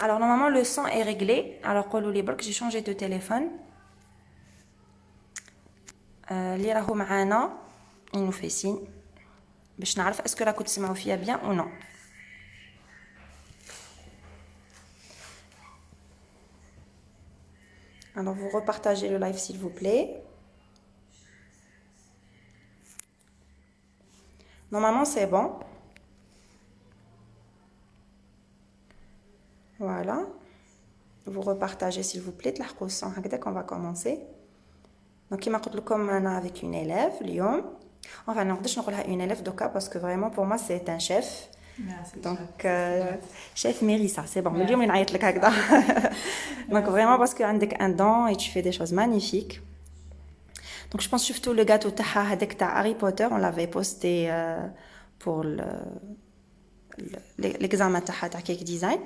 Alors, normalement, le son est réglé. Alors, j'ai changé de téléphone. اللي راهو معانا il nous fait signe باش نعرف est-ce que راكم تسمعوا فيا bien ou non. Alors, vous repartagez le live s'il vous plaît. Normalement, c'est bon. Voilà. Vous repartagez s'il vous plaît. Dès qu'on va commencer. Donc, il m'a dit comme avec une élève, Lyon. Enfin, non, je ne pas une élève d'Oka parce que vraiment pour moi c'est un chef. Merci, Donc, chef Mérissa, c'est bon. Lyon, il a été le Donc, vraiment parce que tu as un don et tu fais des choses magnifiques. Donc, je pense surtout le gâteau de Harry Potter, on l'avait posté pour l'examen de Cake Design.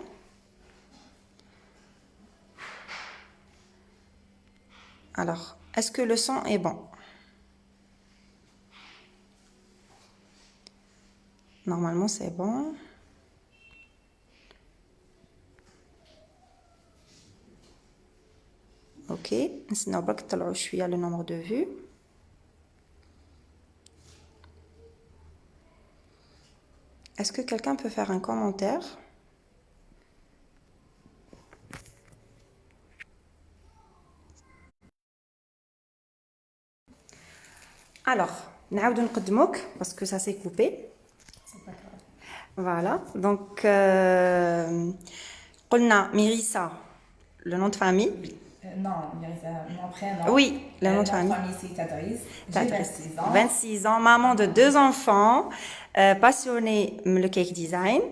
Alors, est-ce que le son est bon? Normalement, c'est bon. Ok. Maintenant, je suis à le nombre de vues. Est-ce que quelqu'un peut faire un commentaire? Alors, نعاودو نقدموك parce que ça s'est coupé. Voilà. Donc, قلنا Mérissa, le nom de famille. Non, mon prénom. Oui, le nom de famille. C'est Tadriz. J'ai 26 ans. 26 ans, maman de 2 enfants, passionnée le cake design.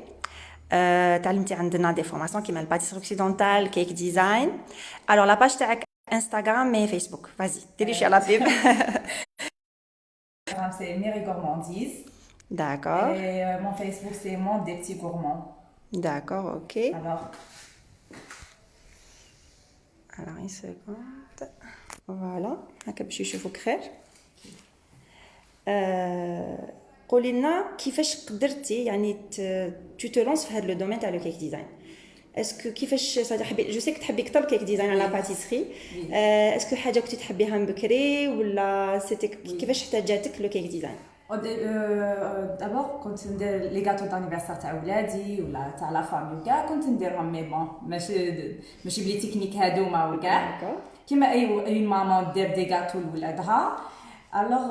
تعلمتي عندنا des formations qui m'appellent pâtisserie occidentale, cake design. Alors la page تاعك Instagram et Facebook. Vas-y, télécharge à la pub. C'est Mary Gourmandise. D'accord. Et mon Facebook, c'est Monde des petits gourmands. D'accord, ok. Alors, une seconde. Voilà. هكا باش يشوفوك خير. قولي لنا كيفاش قدرتي يعني tu te lances في هذا le domaine تاع le cake design. Est-ce que كيفاش تحبي je sais que تحبي اكثر الكيك ديزاين على باتيسري. est-ce que حاجه كنتي تحبيها من بكري ولا سيتي كيفاش حتى جاتك لو كيك ديزاين؟ دابور كنت ندير لي غاتو دانيفرسير تاع ولادي ولا تاع لا فامي وكاع كنت نديرهم مي بون ماشي بلي تكنيك هادوما وكاع كيما اي ماما دير دي غاتو لولادها. Alors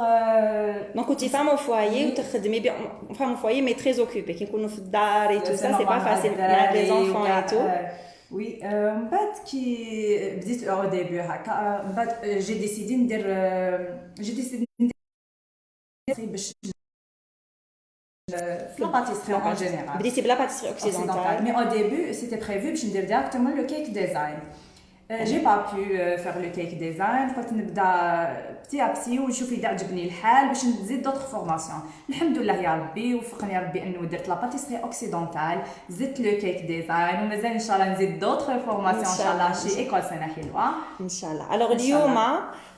donc كنتي فام au foyer وتخدمي بي فام au foyer mais très occupée كي نكونوا في الدار et tout ça c'est pas facile مع les enfants et tout. Oui, من بعد كي بديت au début هكا من بعد j'ai décidé ندير باش la pâtisserie en général. بديتي بلا pâtisserie occidentale. Mais au début, c'était prévu باش ندير directement le cake design. J'ai pas pu faire le cake design. قلت نبدا petit à petit ونشوف إذا عجبني الحال باش نزيد d'autres formations. الحمد لله يا ربي وفقني ربي انه درت لا pâtisserie occidentale زدت le cake design ومازال ان شاء الله نزيد d'autres formations ان شاء الله شي ايكول سنه حلوه ان شاء الله. Alors اليوم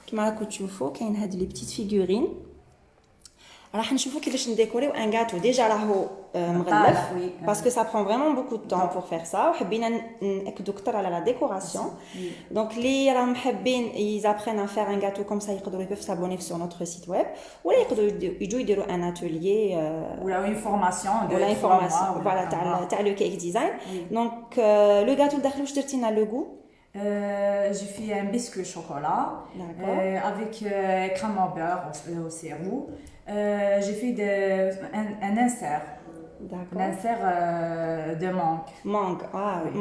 كما راكم تشوفوا كاين هاد لي بتيت فيغورين راح نشوفوا كيفاش نديكوريو ان غاتو ديجا راهو مغلف باسكو سا برون فريمون بوكو دو طون بور فير سا وحبينا ناكدوا اكثر على لا ديكوراسيون دونك لي راهم حابين يزابرين ا فير ان غاتو كوم سا يقدروا يبيف سابوني في نوتر سيت ويب ولا يقدروا يجوا يديروا ان اتوليي ولا اون فورماسيون ولا اون فورماسيون فوالا تاع لو كيك ديزاين دونك لو غاتو داخل واش درتي لنا لو غو j'ai fait un biscuit au chocolat avec crème au beurre au sirop. J'ai fait un insert. Un insert de mangue. Mangue,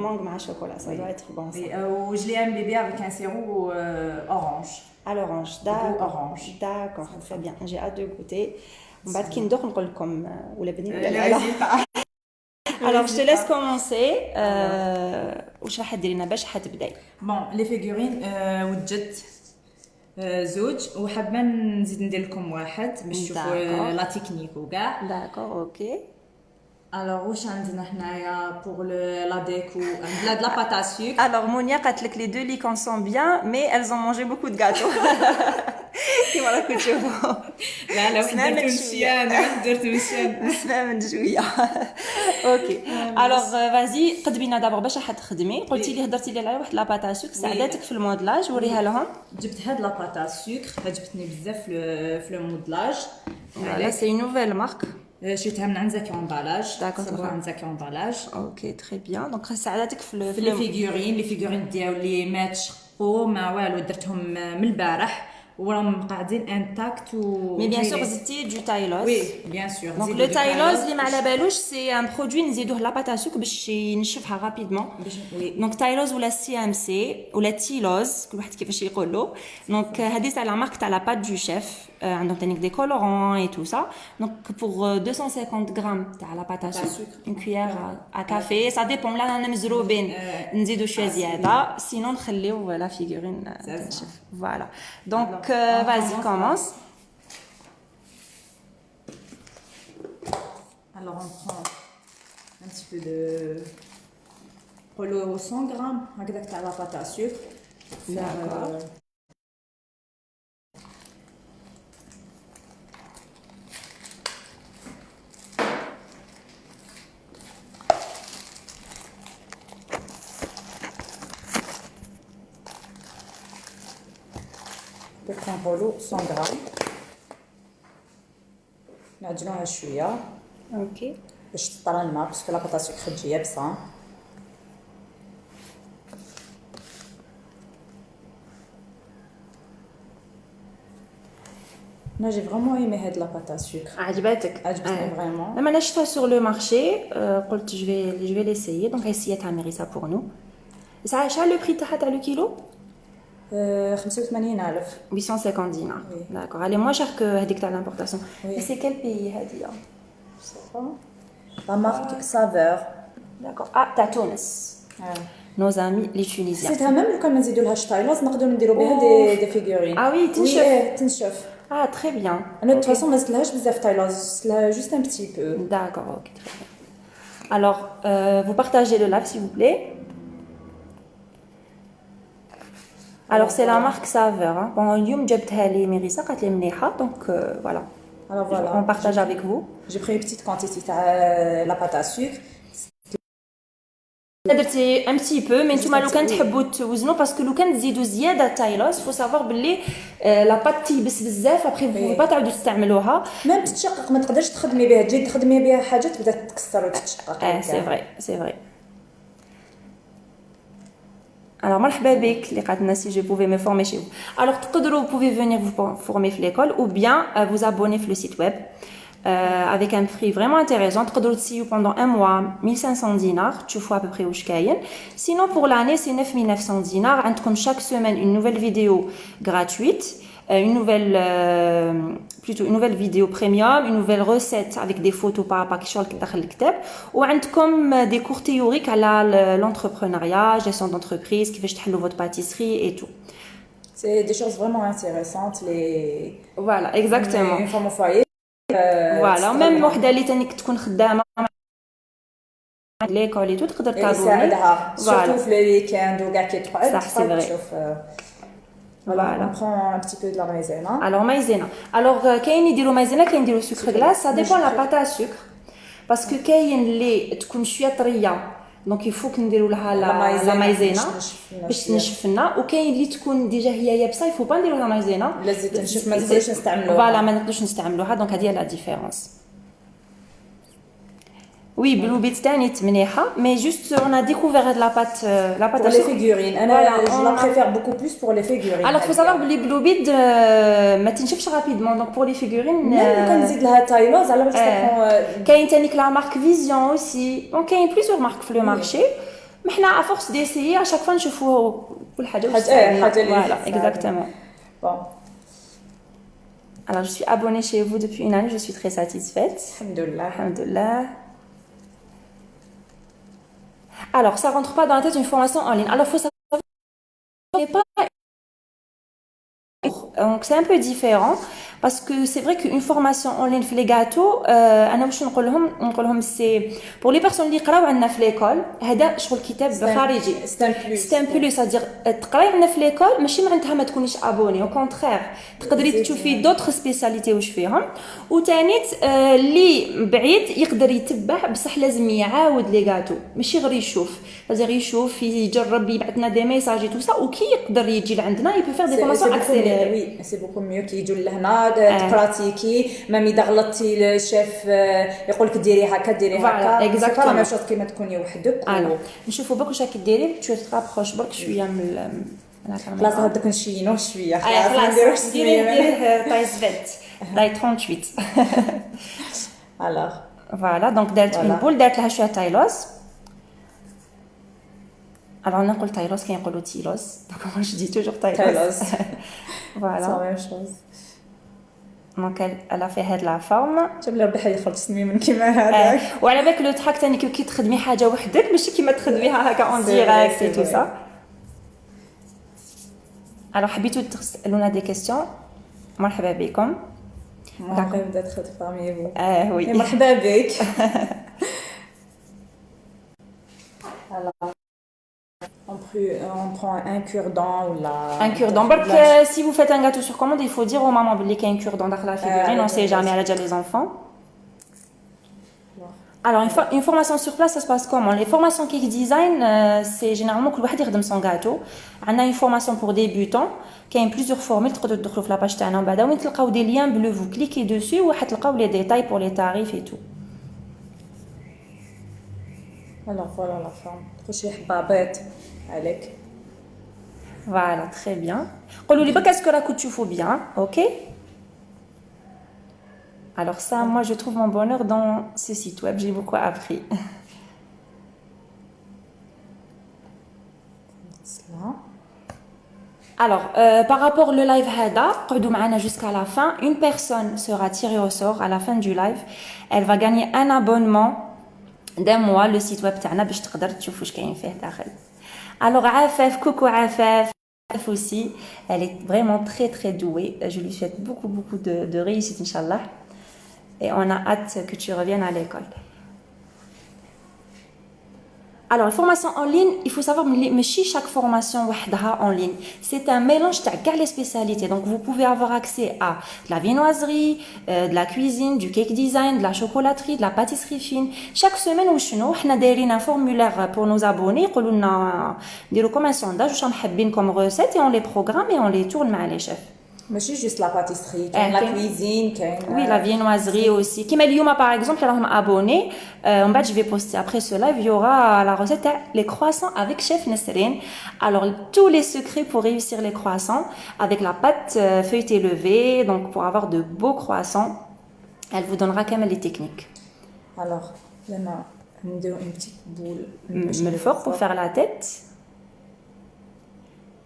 mangue avec chocolat, ça doit être bon. Ça. Je l'ai imbibé avec un sirop orange. À l'orange, d'accord. D'accord, très bien. J'ai hâte de goûter. On va te dire comme ou les bénis. Alors, je te laisse commencer. واش راح ديري لنا باش حتبداي؟ بون لي فيغورين وجدت زوج وحابه نزيد ندير لكم واحد باش تشوفوا لا تكنيك وكاع. داكور اوكي. Alors واش عندنا هنايا pour la déco de la pâte à sucre. Alors Monia قالت لك les deux licans sont bien mais elles ont mangé beaucoup de gâteaux. كيما راكم تشوفوا. لا لا واحد درت مشيان واحد درت مشيان اسنان شويه. اوكي الوغ فازي قد بينا دابا باش راح تخدمي. قلتي لي هضرتي لي على واحد لاباط اسوك ساعدتك في المودلاج، وريها لهم. جبت هاد لاباط اسوك عجبتني بزاف في لو مودلاج. لا سي نوفيل مارك. شريتها من عند زاكي امبالاج. داكور عند زاكي امبالاج. اوكي تري بيان. دونك ساعدتك في لي فيغورين ديالي ما تشقوا ما والو، درتهم من البارح وراهم قاعدين انتاكت مي بيان سور زدتي دو تايلوز. وي بيان سور. دونك لو تايلوز اللي ما على بالوش سي ان برودوي نزيدوه لاباط اسوك باش ينشفها رابيدمون. دونك تايلوز ولا سي ام سي ولا تيلوز كل واحد كيفاش يقول له. دونك هذه تاع لا مارك تاع لا بات دو شيف. عندهم تانيك دي كولورون اي تو سا. دونك بور 250 غرام تاع لا بات اسوك اون كويير ا كافي سا ديبون. لا انا مزروبين نزيدو شويه زياده سينون نخليو لا فيغورين تنشف. فوالا دونك vas-y commence. Alors on prend un petit peu de rolo 100 grammes هكذاك تاع لا pâte à sucre. D'accord. نحطوا 100 غرام نعجنوها شويه اوكي باش تطرى الماء باسكو لا بطاطا خرج يابسه. انا جي فريمون ايمي هاد لا بطاطا سكر. عجبتك؟ عجبتني فريمون. لما انا شفتها سور لو مارشي قلت جو في ليسيي. دونك هي تاع ميريسا بور نو. شحال لو بري تاعها تاع لو كيلو؟ 85,000. 850 دينار. داكور. Elle est moins chère que هذيك تاع l'importation. Et c'est quel pays هذه؟ La marque Saveur. D'accord. Ah, تاع تونس. Nos amis les Tunisiens. حسيتها ميم لو كان ما نزيدو لها شتايلوز نقدروا نديروا بها دي فيغورين. Ah oui, تنشف. تنشف. Ah, très bien. انا de toute façon ما زدتلهاش بزاف تايلوز، زدتلها juste un petit peu. D'accord, ok, très bien. Alors, vous partagez le live s'il vous plaît. Alors c'est la marque Saveur. Bon, اليوم جبتها لي ميريسا قالت لي مليحه دونك voilà. Alors voilà. On partage avec vous. J'ai pris une petite quantité de la pâte à sucre. درتي un petit peu mais نتوما لو كان تحبوا توزنوا باسكو لو كان تزيدوا زياده تايلوز فو سافوار باللي لا بات تيبس بزاف ابري فو با تعاودوا تستعملوها ميم تتشقق ما تقدرش تخدمي بها تجي تخدمي بها حاجه تبدا تتكسر وتتشقق. سي فري. Alors مرحبا بك اللي قالت لنا si je pouvais me former chez vous. Alors تقدروا vous pouvez venir vous former في l'école ou bien vous abonner في le site web avec un prix vraiment intéressant. تقدروا تسيو pendant un mois 1500 dinars تشوفوا à peu près واش كاين. Sinon pour l'année c'est 9900 dinars. عندكم chaque semaine une nouvelle vidéo gratuite, une nouvelle vidéo premium, une nouvelle recette avec des photos par rapport à داخل الكتاب. وعندكم des cours théoriques على l'entrepreneuriat, gestion d'entreprise, كيفاش تحلوا votre pâtisserie et tout. C'est des choses vraiment intéressantes les. Voilà, exactement. Une femme au foyer. Voilà, même وحده اللي تانيك تكون خدامه ليكول تو تقدر تابوني. يساعدها surtout في لي ويكاند وكاع كي تقعد تشوف. Voilà. On prend un petit peu de la maïzena. Alors maïzena. Alors كاين يديروا maïzena كاين يديروا sucre glace, ça dépend la pâte à sucre. Parce que كاين اللي تكون شويه طريه دونك يفوك نديروا لها لا مايزينا باش تنشف لنا، وكاين اللي تكون ديجا هي يابسه يفو با نديروا لها مايزينا لازم تنشف ما نقدروش نستعملوها. فوالا ما نقدروش نستعملوها. دونك هذه هي لا ديفيرونس. Oui, Bluebit تاني منيحه mais juste on a découvert la pâte pour les figurines. انا je la préfère beaucoup plus pour les figurines. Alors faut savoir que les Bluebit ما تنشفش rapidement donc pour les figurines ممكن نزيد لها تايلوز على باش تكون. كاين تانيك la marque Vision aussi. Donc كاين plusieurs marques في le marché. mais حنا à force d'essayer à chaque fois نشوفوا كل حاجه voilà exactement. Bon. Alors je suis abonnée chez vous depuis une année, je suis très satisfaite. Alhamdulillah. Alors, ça rentre pas dans la tête une formation en ligne. Alors, faut savoir pas. Donc, c'est un peu différent Parce que c'est vrai qu'une formation en ligne في les gâteaux انا واش نقول لهم سي pour les personnes اللي يقراو عندنا في ليكول هذا شغل كتاب خارجي سي ان بلوس صادير تقراي عندنا في ليكول ماشي معناتها ما تكونيش ابوني او كونترير تقدري تشوفي دوطخ سبيساليتي واش فيهم وثانيت اللي بعيد يقدر يتبع بصح لازم يعاود لي غاتو ماشي غير يشوف صادير يشوف يجرب يبعث لنا دي ميساج تو سا وكي يقدر يجي لعندنا يبي فير دي فورماسيون اكسيليري وي سي بوكو ميو كي يجوا لهنا تبراتيكي ميم اذا غلطتي الشيف يقول لك ديري هكا ديري هكا اكزاكتومون ميم شوط كيما تكوني وحدك نشوفوا برك واش راكي ديري تو ترابروش برك شويه من خلاص هذاك نشينو شويه خلاص نديرو دير طايز فيت طاي 38 alors فوالا دونك دارت اون بول دارت لها شويه تايلوس alors نقول تايلوس كاين يقولوا تيلوس دونك moi je dis toujours تايلوس voilà c'est la même chose دونك elle a fait هاد لا فورم جاب ربي يخرج سمي من كيما هذاك وعلى بالك لو تراك ثاني كي تخدمي حاجه وحدك ماشي كيما تخدميها هكا اون ديريكت اي تو سا alors حبيتوا تسالونا دي كيسيون مرحبا بكم مرحبا d'être parmi vous oui مرحبا بك alors on prend un cure-dent ou la un cure-dent si vous faites un gâteau sur commande il faut dire aux mamans qu'il y a un cure-dent dans la figurine on sait jamais elle a déjà les enfants. Alors une formation sur place ça se passe comment? Les formations cake design c'est généralement كل واحد يخدم son gâteau. On a une formation pour débutants qui a plusieurs formules تقدروا تدخلوا في la page تاعنا وبعدا وين تلقاو des liens bleus vous cliquez dessus وراح تلقاو les détails pour les tarifs et tout. Alors voilà la forme تخشي حبابات عليك. Voilà très bien. قولوا لي بك اسكو راكو تشوفوا bien OK. Alors ça, moi, je trouve mon bonheur dans ce site web. J'ai beaucoup appris. Alors, par rapport au live Hada, jusqu'à la fin, une personne sera tirée au sort à la fin du live. Elle va gagner un abonnement d'un mois, le site web تاعنا باش تقدر تشوف واش كاين فيه داخل. Alors, Afef, coucou Afef. Afef aussi, elle est vraiment très très douée. Je lui souhaite beaucoup de réussite, Inch'Allah. Et on a hâte que tu reviennes à l'école. Alors, la formation en ligne, il faut savoir que chaque formation en ligne, c'est un mélange de les spécialités. Donc, vous pouvez avoir accès à de la viennoiserie, de la cuisine, du cake design, de la chocolaterie, de la pâtisserie fine. Chaque semaine, on a un formulaire pour nos abonnés. On a comme un sondage, comme recette et on les programme et on les tourne avec les chefs. ماشي juste la pâtisserie la cuisine oui la viennoiserie aussi qui اليوم par exemple alors abonné en bas je vais poster après ce live il y aura la recette les croissants avec chef Nesrine alors tous les secrets pour réussir les croissants avec la pâte feuilletée levée donc pour avoir de beaux croissants elle vous donnera quand même les techniques alors là une petite boule le fort pour faire la tête.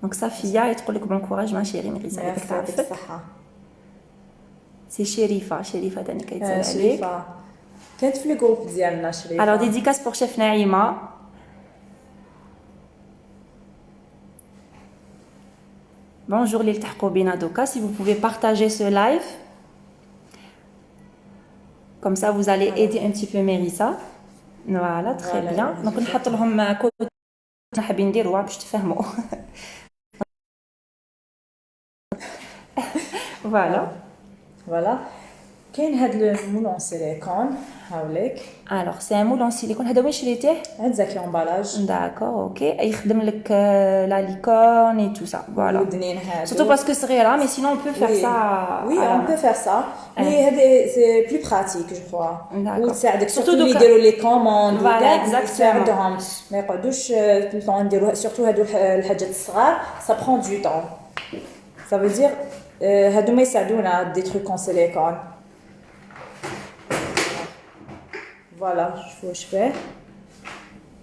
Donc Safia et trop bon courage ma chérie Mérissa c'est Sherifa تاني كيتصل عليك كانت في الجروب ديالنا شريفه alors dédicace pour chef Naïma bonjour les تحقوا بينا دوكا si vous pouvez partager ce live comme ça vous allez aider un petit peu Mérissa voilà très bien donc نحط لهم كود حابين نديروها باش تفهموا Voilà. كاين هاد المول en silicone هاوليك. Alors c'est un moule en silicone هذا وين شريتيه؟ عند زاكي امبالاج. D'accord, OK. يخدم لك la licorne et tout ça. Voilà. ودنين هادو. Surtout parce que صغيرة mais sinon on peut faire ça. Oui, on peut faire ça. Mais c'est plus pratique je crois. وتساعدك surtout اللي يديروا لي كوموند voilà exactement. ما يقعدوش tout le temps نديروا surtout هادو الحاجات الصغار ça prend du temps. Ça veut dire هادو ما يساعدونا des trucs en silicone. Voilà, شوفوا واش فيه.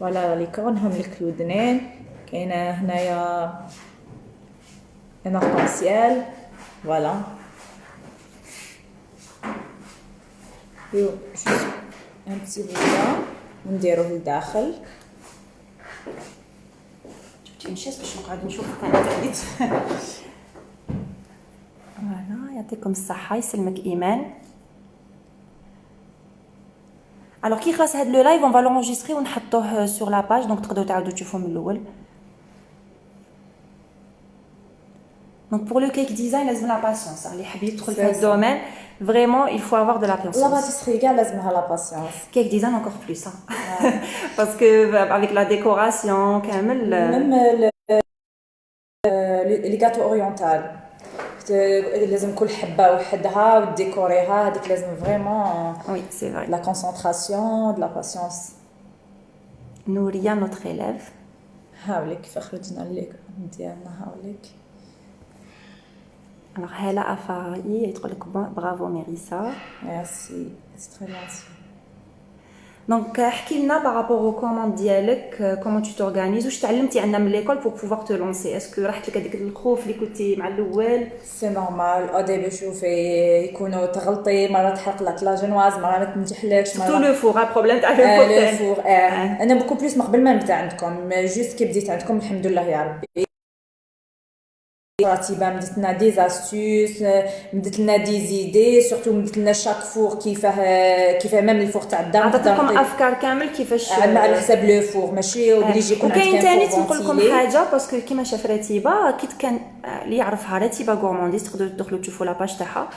Voilà les cornes هم لك الودنين. كاينه هنايا un arc-en-ciel. Voilà. Et juste un petit bouton ونديروه لداخل. جبتي une chaise باش نقعد نشوف انا بعيد. Voilà, il y a يعطيكم الصحه يسلمك ايمان. Alors كي خلاص هاد لو لايف on va l'enregistrer ونحطوه sur la page donc تقدروا تعاودوا تشوفوه من الاول. Donc pour le cake design لازم la patience. اللي حاب يدخل في هاد الدومين vraiment il faut avoir de la patience. La pâtisserie كاع لازمها la patience. Cake design encore plus hein. Parce que avec la décoration كامل. Même les gâteaux orientaux. لازم كل حبه وحدها وديكوريها هذيك لازم فريمون. Oui, c'est vrai. La concentration, de la patience. نوريا notre élève. هاوليك كيف خرجنا لك ديالنا هاوليك. Alors Hela Afari تقول لك bravo Mérissa. Merci, c'est très gentil. Donc احكي لنا par rapport aux commandes ديالك comment tu t'organises واش تعلمتي عندنا من l'école pour pouvoir te lancer. Est-ce que راحت لك هذيك الخوف اللي كنتي مع الاول؟ سي نورمال او ديبي شوفي يكونوا تغلطي مره تحرق لك لا جنواز مره ما تنجحلكش مره تو لو فور بروبليم تاع لو فور. انا بوكو بليس من قبل ما نبدا عندكم جوست كي بديت عندكم الحمد لله يا ربي راتبه مدت لنا دي زاستوس مدت لنا دي زيدي سورتو مدت لنا شاك فور كيفاه ميم الفور تاع الدار عطاتكم افكار كامل كيفاش على حساب لو فور ماشي اوبليجي يكون عندك. وكاين ثاني نقول لكم حاجه باسكو كيما شاف رتيبه كي كان اللي يعرفها رتيبه غورمونديس تقدروا تدخلوا تشوفوا لاباج تاعها.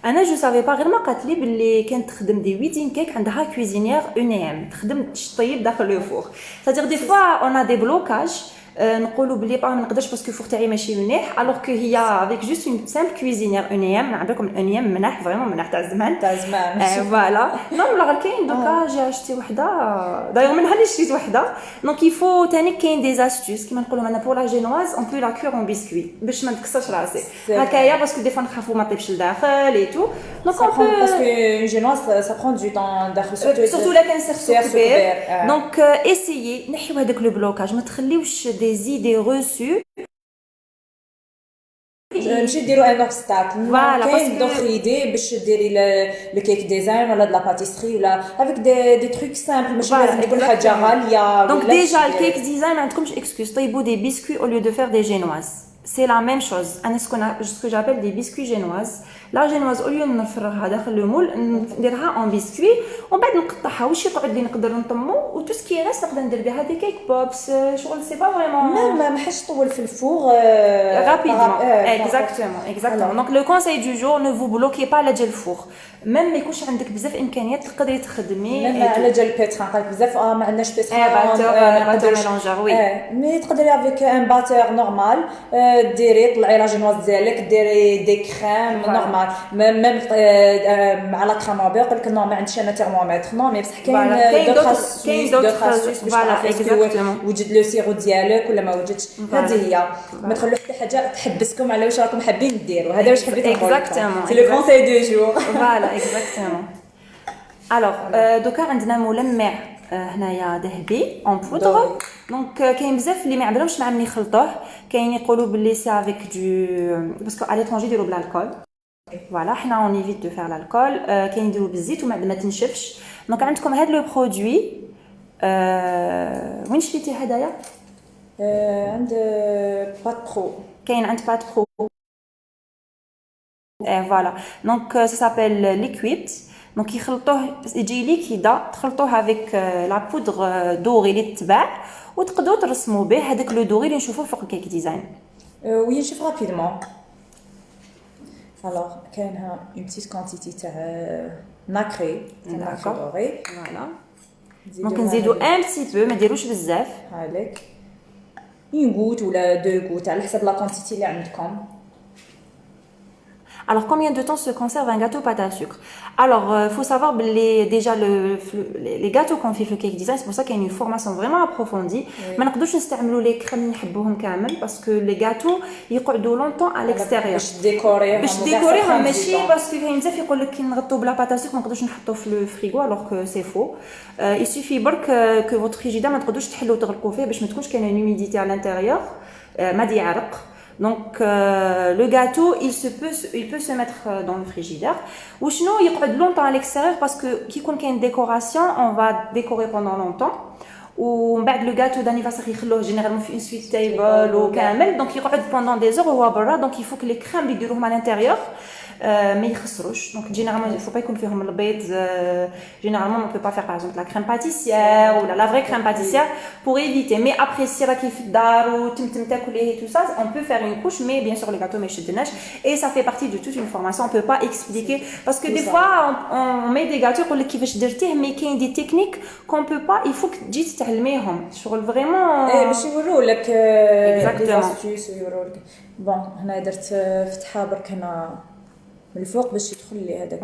انا جو سافي با غير ما قالت لي باللي كانت تخدم دي ويدين كيك عندها كويزينيير اون ام تخدم تطيب داخل لو فور. سادير دي فوا اون دي بلوكاج نقولوا بلي با ما نقدرش باسكو الفور تاعي ماشي منيح الوغ كو هي افيك جوست اون سامبل كويزينير اون ايام نعطيكم اون ايام مناح فريمون مناح تاع زمان فوالا. نو لا كاين دوكا جا شتي وحده دايوغ منها اللي شريت وحده دونك يفو ثاني كاين دي زاستوس كيما نقولوا انا بور لا جينواز اون بو لا كور اون بيسكوي باش ما نكسرش راسي هكايا باسكو دي فوا نخافوا ما طيبش لداخل اي تو دونك اون بو باسكو اون جينواز سا برون دو طون داخل سورتو لا كان سيرفو كبير دونك اسيي نحيو هذاك لو بلوكاج ما تخليوش دي زيدي reçu ماشي ديروا ان اوبستاكل كاين دوطخ ايدي باش ديري لو كيك ديزاين ولا د لا باتيسري ولا افيك دي تروك سامبل ماشي لازم يكون حاجه غاليه. دونك ديجا الكيك ديزاين ما عندكمش اكسكيوز طيبوا دي بيسكوي او ليو دو فير دي جينواز سي لا ميم شوز. انا سكو جابيل دي بيسكوي جينواز لا جينواز او ليو نفرغها داخل لو مول نديرها اون بيسكوي ومن بعد نقطعها واش يقعد لي نقدر نطمو و تو سكي ريست نقدر ندير بها دي كيك بوبس شغل سي با فريمون ما حش طول في الفور rapidement exactement donc le conseil du jour ne vous bloquez pas على جال الفور ميم ما يكونش عندك بزاف امكانيات تقدري تخدمي على جال البيتران قالك بزاف ما عندناش بيتران باتور ميلونجر وي مي تقدري افيك ان باتور نورمال ديري طلعي لا جينواز ديالك ديري دي كريم نورمال ميم مع لا كريم ابيض قالك نو ما عنديش انا تيرمومتر نو مي بصح كاين دوطخ اسوس باش وجد لو سيرو ديالك ولا ما وجدش هذه هي ما تخلوا حتى حاجه تحبسكم على واش راكم حابين ديروا هذا واش حبيت نقول لكم سي لو كونساي دو جور فوالا اكزاكتومون. الوغ دوكا عندنا ملمع هنايا ذهبي اون بودر دونك كاين بزاف اللي ما يعملوش مع ملي يخلطوه كاين يقولوا باللي سي افيك دو باسكو على ليترونجي يديروا بالالكول فوالا حنا اون ايفيت دو فير الالكول كاين يديروا بالزيت وما تنشفش دونك عندكم هاد لو برودوي وين شريتي هدايا عند بات برو كاين عند بات برو فوالا دونك سا سابيل ليكويد دونك يخلطوه يجي ليكيدا تخلطوه افيك لا بودر دوري اللي تتباع وتقدروا ترسموا به هذاك لو دوري اللي نشوفوه فوق الكيك ديزاين. وي نشوف رابيدمون الوغ كاينها اون بتيت كونتيتي تاع ناكري دوري فوالا دونك نزيدو ان بتي بو ما ديروش بزاف هاك اون غوت ولا دو غوت على حسب لا كونتيتي اللي عندكم. Alors, combien de temps se conserve un gâteau pâte à sucre? Alors, faut savoir déjà les gâteaux qu'on fait le cake design, c'est pour ça qu'il y a une formation vraiment approfondie. ما نقدرش نستعملوا les crèmes اللي نحبوهم كامل parce que les gâteaux يقعدوا longtemps à l'extérieur. باش ديكوريهم ماشي parce que كاين بزاف يقول لك كي نغطوا بلا pâte à sucre ما نقدرش نحطوه في الفريغو alors que c'est faux. Il suffit برك que votre frigidaire ما تقدروش تحلوا وتغلقوا فيه باش ما تكونش كاينه une humidité à l'intérieur ما يعرق. Donc le gâteau il peut se mettre dans le frigidaire ou sinon il يقعد longtemps à l'extérieur parce que كي يكون كاين décoration on va décorer pendant longtemps ومن بعد لو غاتو دانيفرسير يخلوه جينيرالمون في اون سويت تيبل وكامل دونك يقعد بوندون دي زور وهو برا دونك يفوك لي كريم اللي يديروهم على الانتيريور ما يخسروش دونك جينيرالمون يفو با يكون فيهم البيض جينيرالمون on peut pas faire par exemple la crème pâtissière ou la vraie crème pâtissière pour éviter mais après si راكي في الدار وتمتم تاكليه tout ça on peut faire une couche mais bien sûr les gâteaux ما يشدناش et ça fait partie de toute une formation on peut pas expliquer parce que des fois on met des gâteaux يقول لك كيفاش درتيه mais كاين دي تكنيك qu'on peut pas il faut que تجي تتعلميهم شغل فريمون باش يوروا لك لي استيس ويوروا لك بون هنا درت فتحه برك هنا من الفوق باش يدخل لي هذاك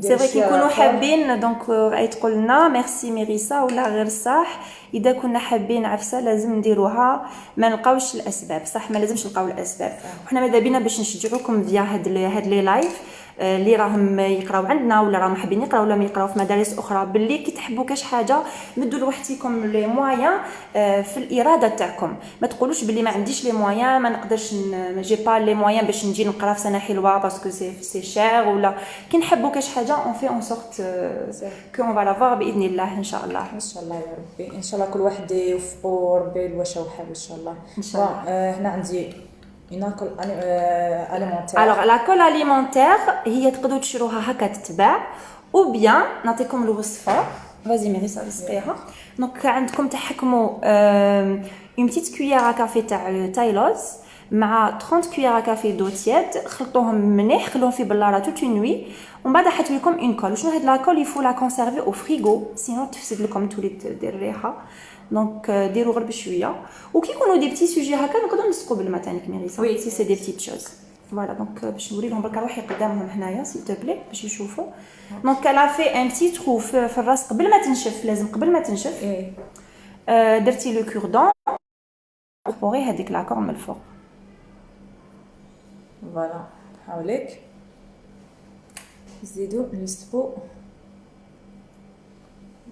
سي فري كيكونوا حابين دونك تقول لنا ميرسي ميريسا ولا غير صح اذا كنا حابين عفسه لازم نديروها ما نلقاوش الاسباب صح ما لازمش نلقاو الاسباب وحنا ماذا بينا باش نشجعوكم فيا هاد لي لايف اللي راهم يقراو عندنا ولا راهم حابين يقراو ولا ما يقراو في مدارس اخرى باللي كي تحبوا كاش حاجه مدوا لوحدكم لي مويان في الاراده تاعكم ما تقولوش باللي ما عنديش لي مويان ما نقدرش ما جي با لي مويان باش نجي نقرا في سنه حلوه باسكو سي شير ولا كي نحبوا كاش حاجه اون في اون سورت كو اون فالافوار باذن الله ان شاء الله ان شاء الله يا ربي ان شاء الله كل واحد يوفقوا ربي الواش وحاب ان شاء الله ان شاء الله هنا عندي une colle alimentaire. Alors la colle alimentaire هي تقدروا تشروها هكا تتباع ou bien نعطيكم الوصفه vas-y ميريسا وصفيها دونك عندكم تحكموا une petite cuillère à café تاع تايلوز مع 30 cuillères à café d'eau tiède خلطوهم مليح خلوهم في بلاره toute une nuit ومن بعد حطوا لكم une colle شنو هاد لا كول يفو لا كونسيرفي au frigo sinon تفسد لكم تولي دير الريحه دونك ديروا غير بشويه وكي يكونوا دي بتي سوجي هكا نقدروا نسقوا بالماء تانيك ميريسا وي سي سي دي بتيت شوز فوالا دونك باش نوري لهم برك روحي قدامهم هنايا سي تو بلي باش يشوفوا دونك لا في ان بتي ترو في الراس قبل ما تنشف لازم قبل ما تنشف درتي لو كوردون بوري هذيك لاكور من الفوق فوالا حاولك زيدوا نسبوا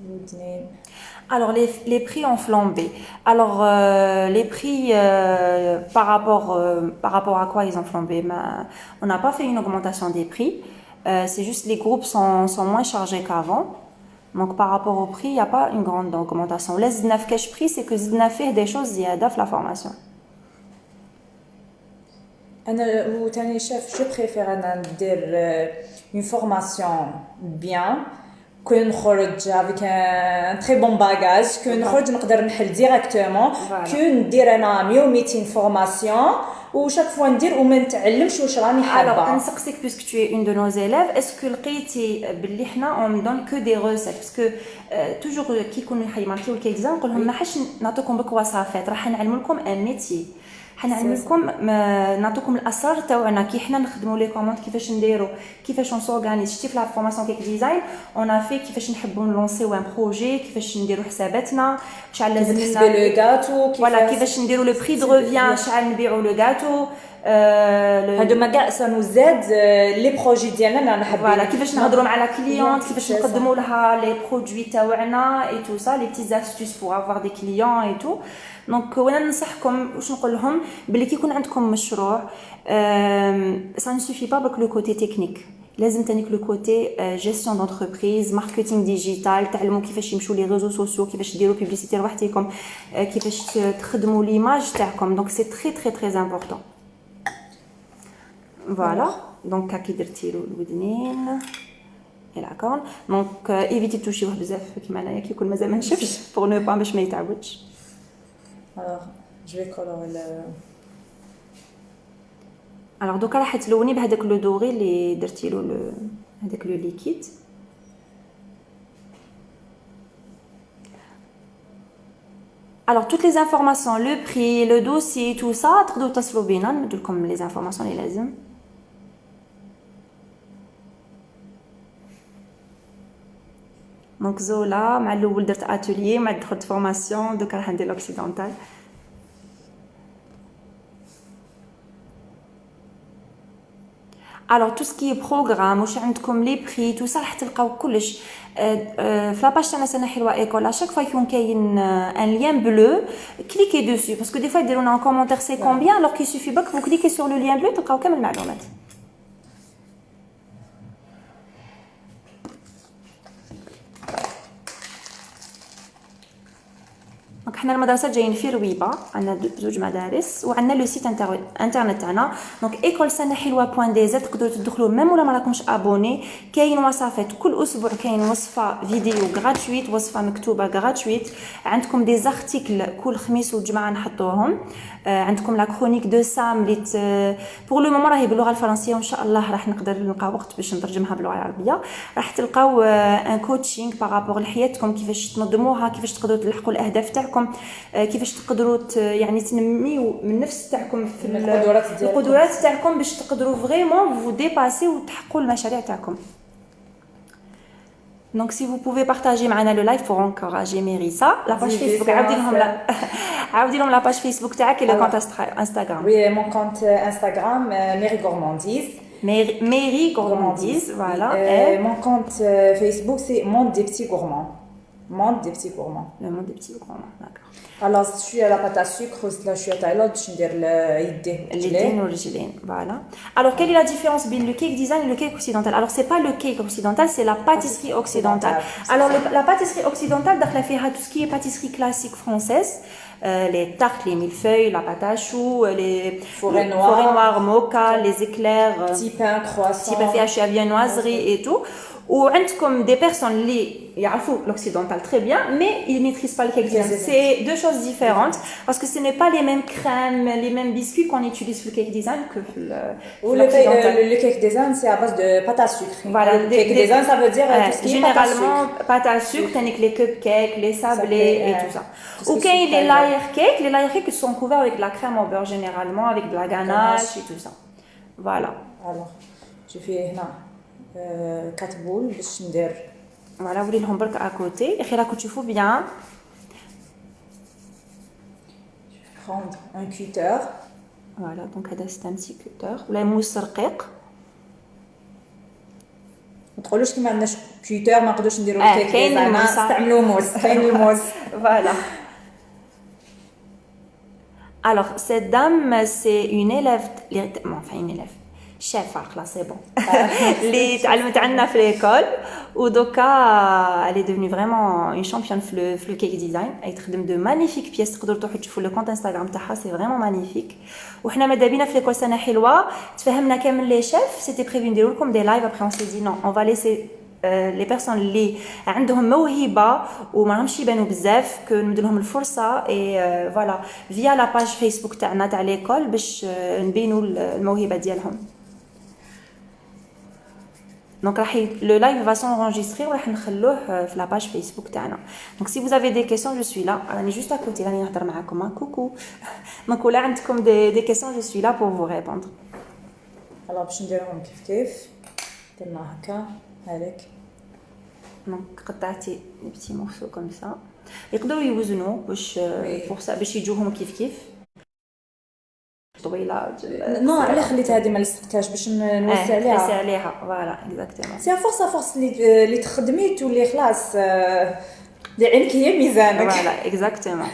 الودنين. Alors les prix ont flambé. Alors les prix par rapport à quoi ils ont flambé on n'a pas fait une augmentation des prix. C'est juste les groupes sont moins chargés qu'avant. Donc par rapport au prix, il n'y a pas une grande augmentation. Les زدنا في cash prix, c'est que زدنا فيه des choses زيادة في la formation. أنا وتاني شاف جو بريفير أنا ندير une formation bien كون نخرج افيك ان تري بون باغاج كون نخرج نقدر نحل ديريكتومون كون ندير انا 100 و 200 فورماسيون وشاك فوا ندير وما نتعلمش واش راني حابه. Alors نسقسيك باسكو tu es une de nos élèves est-ce que لقيتي باللي حنا on donne que des recettes parce que toujours كي يكونوا يحيماركيو الكيكزا نقول لهم ما حش نعطيكم بك وصفات راح نعلم لكم ان ميتي حنعلم لكم نعطيكم الاسرار تاعنا كي حنا نخدموا لي كوموند كيفاش نديروا كيفاش نسورغانيز شتي في لا فورماسيون كيك ديزاين اون في كيفاش نحبوا نلونسيو ان بروجي كيفاش نديروا حساباتنا شحال لازم بالنسبه لو غاتو كيفاش نديروا لو بري دو ريفيان شحال نبيعوا لو غاتو هادو ما كاع سنزاد لي بروجي ديالنا نحبوا فوالا كيفاش نهضروا مع لا كليونت كيفاش نقدموا لها لي برودوي تاعنا اي تو سا لي بتيز استوس بور افوار دي كليون اي تو دونك وانا ننصحكم واش نقول لهم بلي كي يكون عندكم مشروع سا نسوفي با برك لو كوتي تكنيك لازم تانيك لو كوتي جيستيون دونتربريز ماركتينغ ديجيتال تعلموا كيفاش يمشوا لي ريزو سوسيو كيفاش ديروا بوبليسيتي لوحدكم كيفاش تخدموا ليماج تاعكم دونك سي تري تري تري امبورطون فوالا دونك كي درتي له الودنين الى كون دونك ايفيتي توشيوه بزاف كيما انايا كي يكون مازال ما نشفش بور نو با باش ما يتعودش. Alors, je vais colorer le... Alors دوكا راح تلوني بهذاك لو دوري اللي درتي له هذاك لو ليكيد. Alors toutes les informations, le prix, le dossier, tout ça تقدروا تصلوا بينا نمدوا لكم les informations اللي لازم. دونك زولا مع الاول درت اتوليي مع دخلت فورماسيون دوكا راح ندير لوكسيدونتال. Alors tout ce qui est programme واش عندكم لي بري tout ça راح تلقاو كلش في لاباج تاعنا سنه حلوه ايكول ا شاك فوا يكون كاين ان لين بلو كليكي دوسو باسكو دي فوا يديرونا ان كومونتير سي كومبيان alors qu'il suffit pas que vous cliquez sur le lien bleu تلقاو كامل المعلومات. احنا المدرسات جايين في رويبه عندنا زوج مدارس وعندنا لو سيت انترنت تاعنا دونك ايكول سنه حلوه بوان دي زد تقدروا تدخلوا ميم ولا ما راكمش ابوني كاين وصفات كل اسبوع كاين وصفه فيديو غراتويت وصفه مكتوبه غراتويت عندكم دي زارتيكل كل خميس وجمعه نحطوهم عندكم لا كرونيك دو سام لي بور لو مومون راهي باللغه الفرنسيه وان شاء الله راح نقدر نلقى وقت باش نترجمها باللغه العربيه راح تلقاو ان كوتشينغ بارابور لحياتكم كيفاش تنظموها كيفاش تقدروا تلحقوا الاهداف تاعكم كيفاش تقدروا يعني تنميو من نفس تاعكم في القدرات تاعكم باش تقدروا فريمون فو ديباسي وتحققوا المشاريع تاعكم. Donc si vous pouvez partager معنا le live pour encourager Mérissa la page Facebook عاودي لهم la page Facebook تاعك et le compte Instagram. Oui, mon compte Instagram Méry Gourmandise. Méry Gourmandise, voilà. Et mon compte Facebook c'est Monde des petits gourmands. Monde des petits gourmands. Le monde des petits gourmands, d'accord. Alors je suis à la pâte à sucre, là je suis à Thaïlande, je vais dire le voilà. Alors quelle est la différence entre le cake design et le cake occidental? Alors c'est pas le cake occidental, c'est la pâtisserie occidentale. Alors la pâtisserie occidentale داخله فيها tout ce qui est pâtisserie classique française, les tartes, les millefeuilles, la pâte à choux, les forêts noires, mocha, les éclairs, petit pain, croissant, petit pain fait à viennoiserie et tout. Ou عندكم des personnes اللي يعرفوا l'occidental très bien mais ils maîtrisent pas le cake design. C'est deux choses différentes parce que ce n'est pas les mêmes crèmes, les mêmes biscuits qu'on utilise sur le cake design que l'occidental. Le cake design c'est à base de pâte à sucre. Voilà, le cake design ça veut dire tout ce qui est généralement pâte à sucre, tandis que les cupcakes, les sablés et tout ça. Ou quand il y a les layer cakes sont couverts avec de la crème au beurre généralement avec de la ganache et tout ça. Voilà. Alors, je fais là 4 boules باش ندير voilà vous les برك à côté اخي راكم تشوفوا bien. Je vais prendre un cutter. Voilà donc هذا c'est un petit cutter ولا موس رقيق. ما تقولوش كي ما عندناش كويتر ما نقدروش نديروا الكيك ديالنا نستعملوا موس كاين الموس. Voilà. Alors cette dame c'est une élève enfin une élève chef là c'est bon اللي تعلمت عندنا في l'école ودوكا elle est devenue vraiment une championne في le cake design. elle تخدم de magnifiques pièces تقدروا تروحوا تشوفوا le compte Instagram تاعها c'est vraiment magnifique. وحنا ماذا بينا في l'école سنه حلوه تفهمنا كامل لي شيف c'était prévu نديروا لكم des lives après on s'est dit non on va laisser les personnes اللي عندهم موهبه وما راهمش يبانوا بزاف كو نمد لهم الفرصه et voilà via la page Facebook تاعنا تاع l'école باش نبينوا الموهبه ديالهم. Donc le live va s'enregistrer وراح نخلوه في la page Facebook تاعنا. Donc si vous avez des questions je suis là. راني juste à côté راني نهضر معاكم. coucou. Donc ولا عندكم des questions je suis là pour vous répondre. alors باش نديرهم كيف درنا هكا هذاك. Donc قطعتي les petits morceaux comme ça. يقدروا يوزنوا باش pour ça باش يجوهم كيف طويله. نو على خليت هذه ما لصقتهاش باش نوسع عليها فوالا اكزاكتومون. سي فورس اللي تخدمي تولي خلاص اللي عينك هي ميزانك. فوالا اكزاكتومون.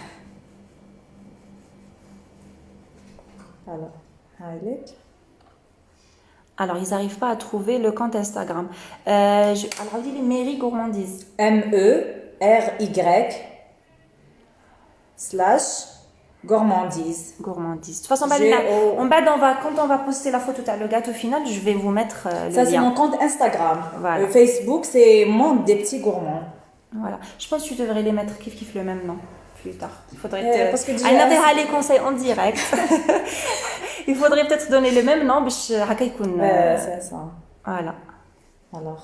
alors هايلك. Alors ils n'arrivent pas à trouver le compte Instagram. Alors on dit les Méry Gourmandise. MERY/gourmandise. Gourmandise. De toute façon, quand on va poster la photo à le gâteau final, je vais vous mettre le lien. Ça c'est mon compte Instagram. Voilà. Facebook c'est Monde des petits gourmands. Voilà. Je pense que tu devrais les mettre kiff le même nom plus tard. Il faudrait parce que les conseils en direct. Il faudrait peut-être donner le même nom باش هكا يكون. C'est ça. Voilà. Alors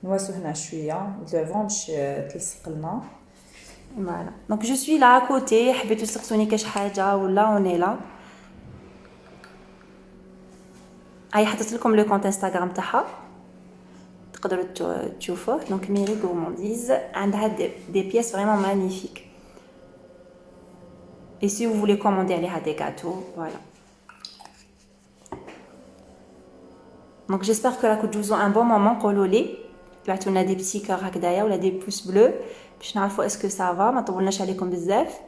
نواسو هنا شويه devant باش تلصق لنا. Voilà. Donc je suis là à côté. حبيتوا تسقسوني كاش حاجه ولا on est là. هاي حطيت لكم لو كونت انستغرام تاعها تقدروا تشوفوه. Donc Méry Gourmandise عندها des pièces vraiment magnifiques. Et si vous voulez commander عليها des gâteaux, voilà. Donc j'espère que la coup vous un bon moment قولوا لي بعثوا لنا des petits cœurs هكذايا ولا des pouces bleus باش نعرفوا est-ce que ça va ما طولناش عليكم بزاف.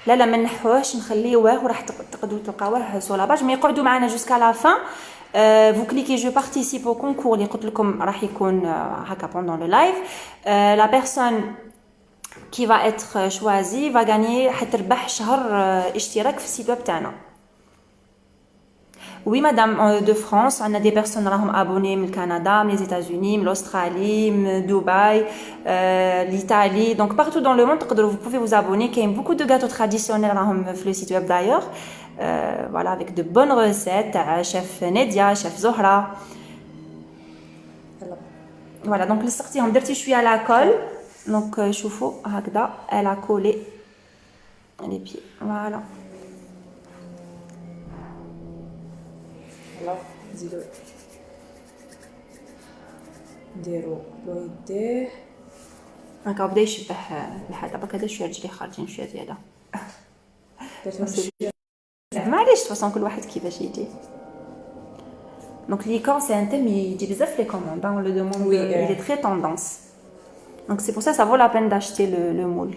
لا ما نحوهش نخليوه وراح تقدروا تلقاوه سو لا باج مي يقعدوا معنا جوسكا لا فان vous cliquez je participe au concours اللي قلت لكم راح يكون هكا pendant le live. La personne qui va être choisie va gagner حتربح شهر اشتراك في السيت ويب تاعنا. Oui madame, de France, on a des personnes راهم abonnés من Canada, les États-Unis, l'Australie, Dubaï, l'Italie, donc partout dans le monde vous pouvez vous abonner. Il y a beaucoup de gâteaux traditionnels راهم في le site web d'ailleurs, voilà, avec de bonnes recettes, chef Nedia, chef Zohra. Voilà, donc le sorti on درتي شويه à la colle, donc شوفوا هكذا elle a collé les pieds, voilà. نزيدو نديرو لويديه هكا بدا يشبه الحال. دابا هذا شويه رجلي خارجين شويه زياده معليش فاصون كل واحد كيفاش يجي. دونك ليكور سي ان تيم يجي بزاف لي كوموند on le demande, il est très tendance, donc c'est pour ça ça vaut la peine d'acheter le moule.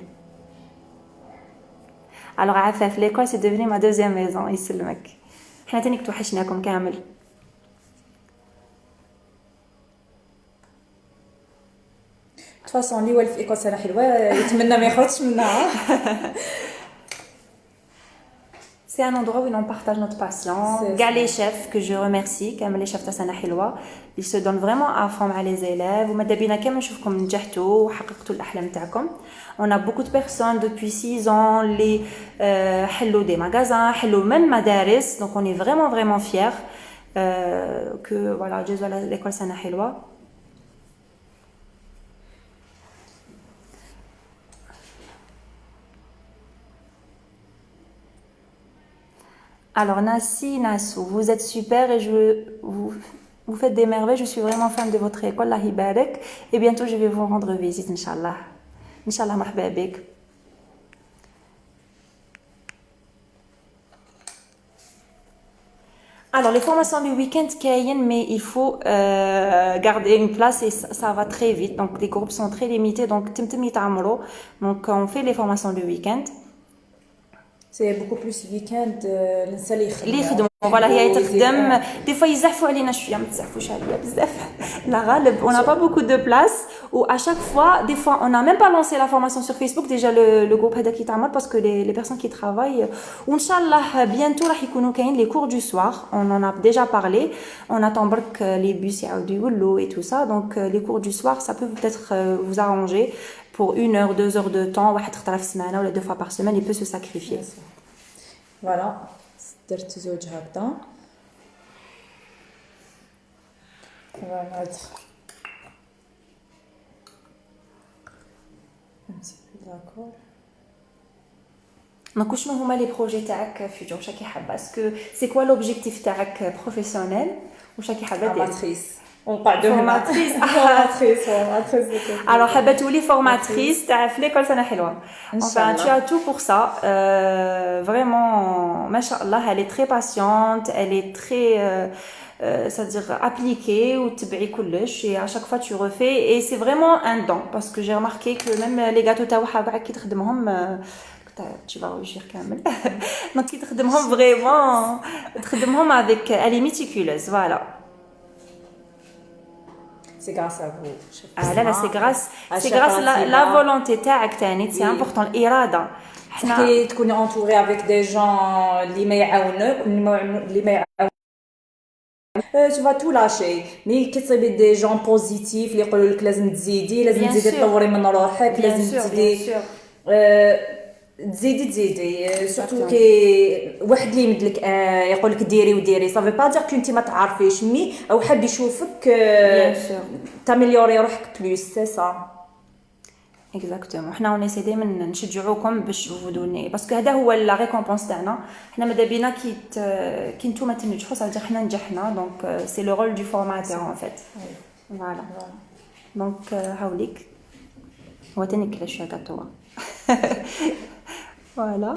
Alors عفاف l'école c'est devenu ma deuxième maison يسلمك. حنا تاني توحشناكم كامل. فاصون اللي والف ايكول سنه حلوه يتمنى ما يخرجش منها. C'est un endroit où on partage notre passion. Gars les chefs que je remercie, كامل les chefs تاع سنه حلوه, ils se donnent vraiment à fond مع les élèves. وماذا بينا كامل نشوفكم نجحتوا وحققتوا الاحلام تاعكم. On a beaucoup de personnes depuis 6 ans les حلوا des magasins, حلوا même مدارس, donc on est vraiment fiers que voilà جزوا l'école سنه حلوه. Alors Nassi, Nassou, vous êtes super et vous faites des merveilles. Je suis vraiment fan de votre école, Allah Hibarek. Et bientôt je vais vous rendre visite, Inch'Allah. Inch'Allah, marhaba bik. Alors les formations du week-end, mais il faut garder une place et ça va très vite. Donc les groupes sont très limités. Donc on fait les formations du week-end. C'est beaucoup plus week-end اللي يخدموا فوالا هي تخدم دي فوا يزحفوا علينا شويه ما تزحفوش عليا بزاف لا غالب on n'a pas beaucoup de place ou à chaque fois des fois on n'a même pas lancé la formation sur Facebook déjà le groupe هذا كيتعمر parce que les personnes qui travaillent وان شاء الله bientôt راح يكونوا كاين les cours du soir, on en a déjà parlé, on attend برك les bus يعاودوا يولوا et tout ça, donc les cours du soir ça peut peut-être vous arranger pour 1 heure 2 heures de temps واحد خطره في السمانه ولا 2 fois par semaine, il peut se sacrifier. Voilà, درت زوج هكذا. On va mettre un petit peu d'accord. Donc شنو هما لي بروجي تاعك فيوتور؟ واش راكي حابه؟ اسكو سي كوا لوبجيكتيف تاعك بروفيسيونيل؟ واش راكي حابه دير؟ On parle de formatrice. Alors حابه تولي فورماتريس تاع في ليكول سنه حلوه. Enfin tu as tout pour ça. Vraiment machallah, elle est très patiente, elle est très c'est-à-dire appliquée ou تبعي كلش et à chaque fois tu refais et c'est vraiment un don parce que j'ai remarqué que même les gâteaux تاعها بعد كي تخدمهم tu vas rougir كامل. Donc كي تخدمهم vraiment تخدمهم avec elle est méticuleuse, voilà. C'est grâce à vous. Ah là c'est grâce la volonté تاعك تاني, c'est important الإرادة. حنا تكوني entouré avec des gens اللي ما يعاونوك اللي ما يعاونوك tu vas tout lâcher. مي كتصيبي des gens positifs اللي يقولوا لك لازم تزيدي تطوري من روحك, لازم تزيدي تزيدي سورتو كي واحد اللي يمدلك يقول لك ديري وديري صافي با دير كو انت ما تعرفيش مي او حاب يشوفك تاميليوري روحك بلوس, سي سا اكزاكتومون. حنا ونسي دائما نشجعوكم باش تفودوني باسكو هذا هو لا ريكومبونس تاعنا. حنا ماذا بينا كي نتوما تنجحوا صافي حنا نجحنا, دونك سي لو رول دو فورماتور ان فيت. فوالا دونك هاوليك هو تاني كلا شويه كاتوا. فوالا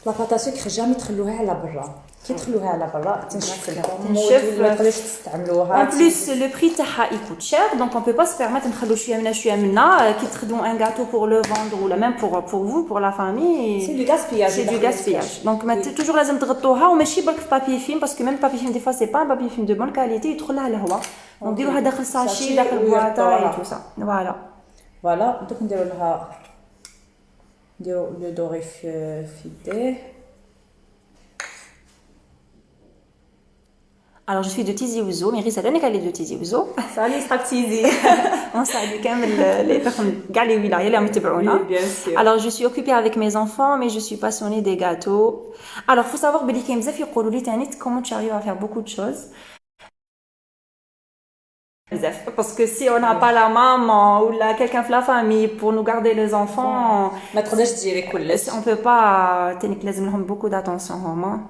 لا باتا سكر جامي تخلوها على برا. كي تدخلوها على برا تنشف لكم تنشف ما تقدروش تستعملوها. En plus, le prix تاعها il coûte cher, donc on peut pas se permettre نخلو شويه منا شويه منا كي تخدموا un gâteau pour le vendre ou même pour vous pour la famille. C'est du gaspillage. C'est du gaspillage. Donc toujours لازم تغطوها وماشي برك في papier film parce que même papier film des fois c'est pas un papier film de bonne qualité يدخل لها الهواء. Donc ديروها داخل ساشي داخل بواطه et tout ça. Voilà. Voilà, دوك نديرو لها نديرو لو دوري في يديه. Alors je suis de Tizi Ouzou, mais Risa elle est de Tizi Ouzou. Salut صحاب Tizi. On salue quand même les personnes كاع les wilayas اللي عم يتبعونا. Oui, bien sûr. Alors je suis occupée avec mes enfants, mais je suis passionnée des gâteaux. Alors faut savoir بلي كاين بزاف يقولوا لي تاني comment tu arrives à faire beaucoup de choses. Parce que si on n'a pas la maman ou quelqu'un de la famille pour nous garder les enfants, ما تقدرش تجيري كلش. on peut pas تانيك لازم لهم beaucoup d'attention هما.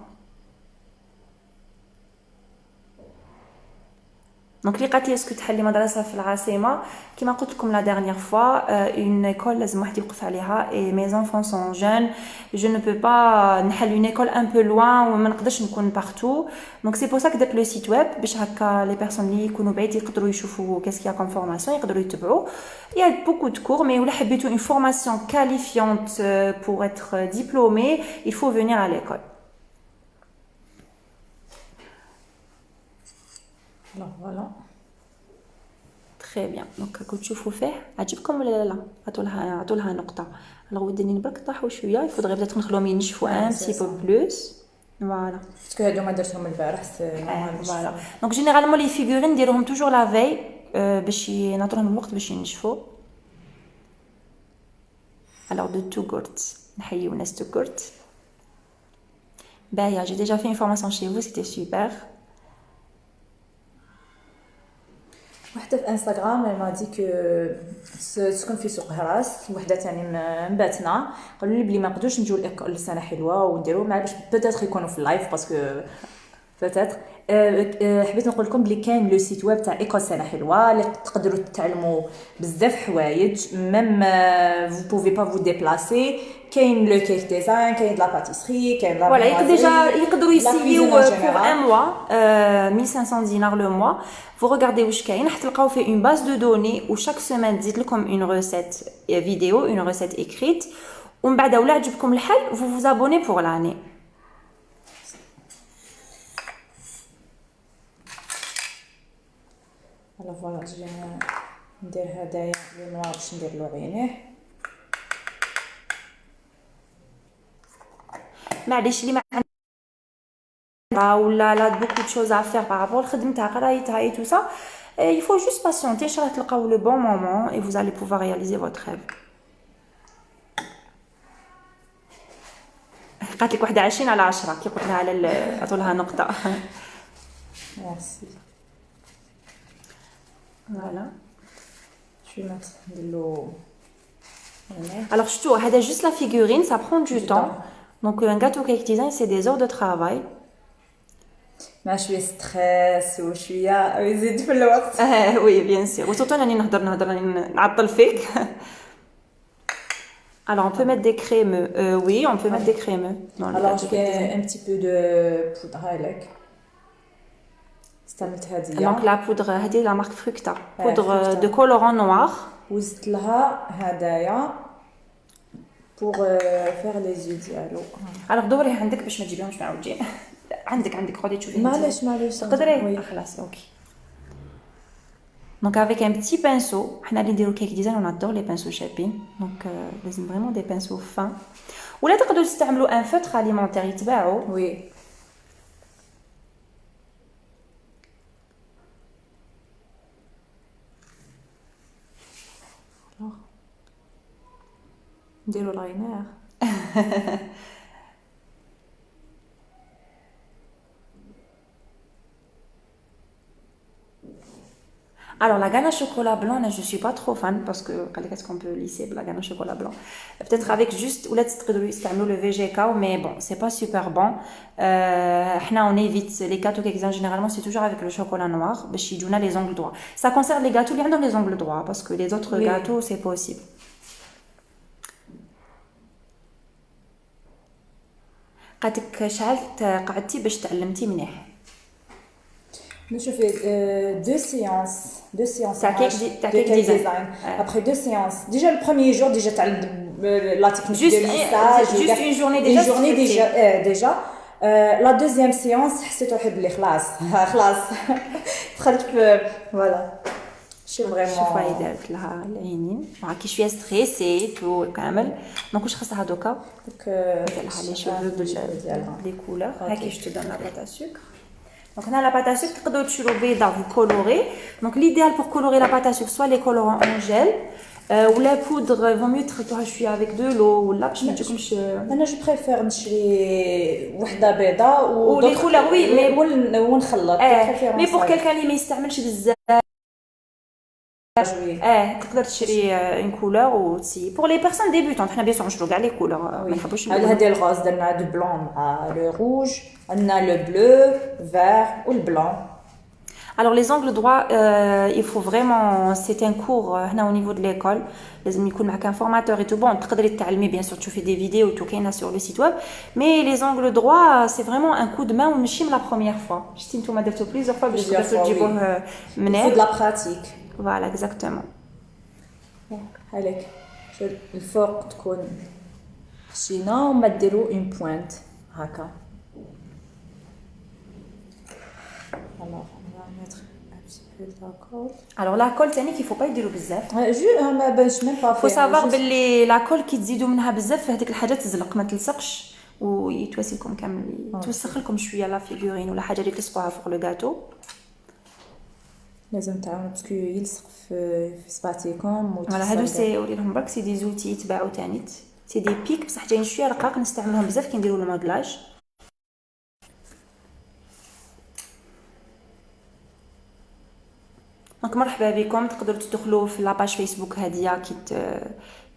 دونك اللي قالت لي اسكو تحلي مدرسه في العاصمه كيما قلت لكم لا dernière fois une école لازم واحد يوقف عليها et mes enfants sont jeunes je ne peux pas نحل une école un peu loin وما نقدرش نكون partout donc c'est pour ça que درت le site web باش هكا les personnes اللي يكونوا بعيد يقدروا يشوفوا qu'est-ce qu'il y a comme formation يقدروا يتبعوا il y a beaucoup de cours mais ولا حبيتوا une formation qualifiante pour être diplômé il faut venir à l'école. Voilà. Très bien. Donc كنت تشوفوا فيه عجبكم ولا لا عطوا لها نقطه. alors ودني برك طاحوا شويه il faudrait peut-être نخلوهم ينشفوا un petit peu plus. Voilà. Parce que هادو ما درتهم البارح voilà. Donc généralement les figurines نديروهم toujours la veille باش نعطوهم الوقت باش ينشفوا. alors de Touggourt نحييو ناس Touggourt. باهيه j'ai déjà fait une formation chez vous c'était super. وحده في انستغرام ما دي كو تسكن في سوق هراس وحده ثاني من باتنا قالوا لي بلي ما نقدروش نجيو لإيكول سنه حلوه ونديروا مع باش بيتيتر يكونوا في اللايف باسكو بيتيتر حبيت نقول لكم بلي كاين لو سيت ويب تاع ايكول سنه حلوه اللي تقدروا تتعلموا بزاف حوايج ميم فو بوفي با فو ديبلاسي كاين لو كيك ديزاين كاين لا باتيسري كاين لا voilà يقدروا يسيو pour un mois 1500 dinars le mois vous regardez واش كاين حتلقاو فيه une base de données où chaque semaine تزيد لكم une recette vidéo une recette écrite ومن بعد ولا عجبكم الحل vous vous abonnez pour l'année. فوالا جينا ندير هدايا لو نوار باش ندير له عينيه. معليش اللي ما ولا لا beaucoup de choses à faire par rapport لخدمتها قرايتها et tout ça il faut juste patienter ان شاء الله تلقاو le bon moment et vous allez pouvoir réaliser votre rêve. قالت لك واحده 20 على 10 كي قلت لها على عطوا لها نقطه. ميرسي. Voilà. Je vais mettre de l'eau. Alors, je trouve, c'est juste la figurine, ça prend du temps. Donc, un gâteau cake design, c'est des heures de travail. ما شويه ستريس وشويه يزيد في الوقت. Oui, bien sûr. وسورتو راني نهضر نعطل فيك. Alors, on peut mettre des crémeux. Oui, on peut mettre des crémeux. Alors, je fais un petit peu de poudre هايلك. استعملت هذه. Donc, la poudre, هذه la marque Fructa. Poudre de colorant noir. وزدت لها هدايا pour faire les yeux ديالو. Alors, دوري عندك باش ما تجيبيهمش معوجين. عندك خدي تشوفي. معليش تقدري خلاص اوكي. Donc avec un petit pinceau, حنا اللي نديرو cake design on adore les pinceaux شابين. Donc لازم vraiment des pinceaux fins. ولا تقدروا تستعملوا un feutre alimentaire يتباعوا. Oui. نديرو لاينر. Alors la ganache au chocolat blanc, je suis pas trop fan parce que qu'est-ce qu'on peut lisser la ganache au chocolat blanc. Peut-être avec juste ou là le VGK mais bon, c'est pas super bon. On évite les gâteaux qui existent généralement, c'est toujours avec le chocolat noir, باش يجونا les ongles droits. Ça concerne les gâteaux qui ont les ongles droits parce que les autres gâteaux c'est possible. قالت لك شحال قعدتي باش تعلمتي مليح؟ Je fais deux séances تاع كيك ديزاين. Après deux séances. Déjà le premier jour, déjà tu as la technique de lissage. Juste une journée déjà. La deuxième séance, حسيت روحي بلي خلاص دخلت في فوالا شي فريمون. شوف هاي دارت لها العينين كي شويه ستريسي وكامل دونك واش خاصها دوكا دير لها لي شوفو بلي كولور. هاكي جو دون لا بات ا سكر. Donc هنا la pâte à sucre تقدروا تشيلوا بيضه وكولوري. Donc l'idéal pour colorer la pâte à sucre soit les colorants en gel ou la poudre vaut mieux تخلطوها شويه avec de l'eau ولا باش ما تجيكمش. انا جو بريفير نشري وحده بيضه و لي كولور وي مي ونخلط. مي pour quelqu'un اللي ما يستعملش بزاف تقدر تشري اون كولور وتسي بور لي بيرسون ديبوتون. حنا بيان نشرو كاع لي كولور ما نحبوش هذا الغاز درنا دو بلون مع لو روج عندنا لو بلو فير والبلون. Alors les angles droits, il faut vraiment, c'est un cours هنا au niveau de l'école. لازم يكون معك un formateur et tout. Bon, تقدري تتعلمي bien sûr, tu fais des vidéos tout كاينه sur le site web. Mais les angles droits, c'est vraiment un coup de main وماشي من la première fois. شتي نتوما درتو plusieurs fois باش تقدروا تجيبوه منيح. C'est de la pratique. Voilà, exactement. هلك الفوق تكون خشينه وما ديروا اون بوينت هكا. Alors on va mettre un petit peu de la colle. Alors la colle تاني qu'il faut pas يديروا بزاف. ما بانش même pas. faut savoir باللي la colle كي تزيدوا منها بزاف هذيك الحاجه تزلق ما تلصقش ويتوسي لكم كامل توسخ لكم شويه لا فيغورين ولا حاجه اللي تلصقوها فوق لو غاتو. لازم تعاونوا باسكو يلصق في صباطيكم فوالا هادو سي وريلهم برك سي دي زوتي يتباعوا تاني سي دي بيك بصح جايين شويه رقاق نستعملوهم بزاف كي نديروا المودلاج. دونك مرحبا بكم. تقدروا تدخلوا في لاباج فيسبوك هاديه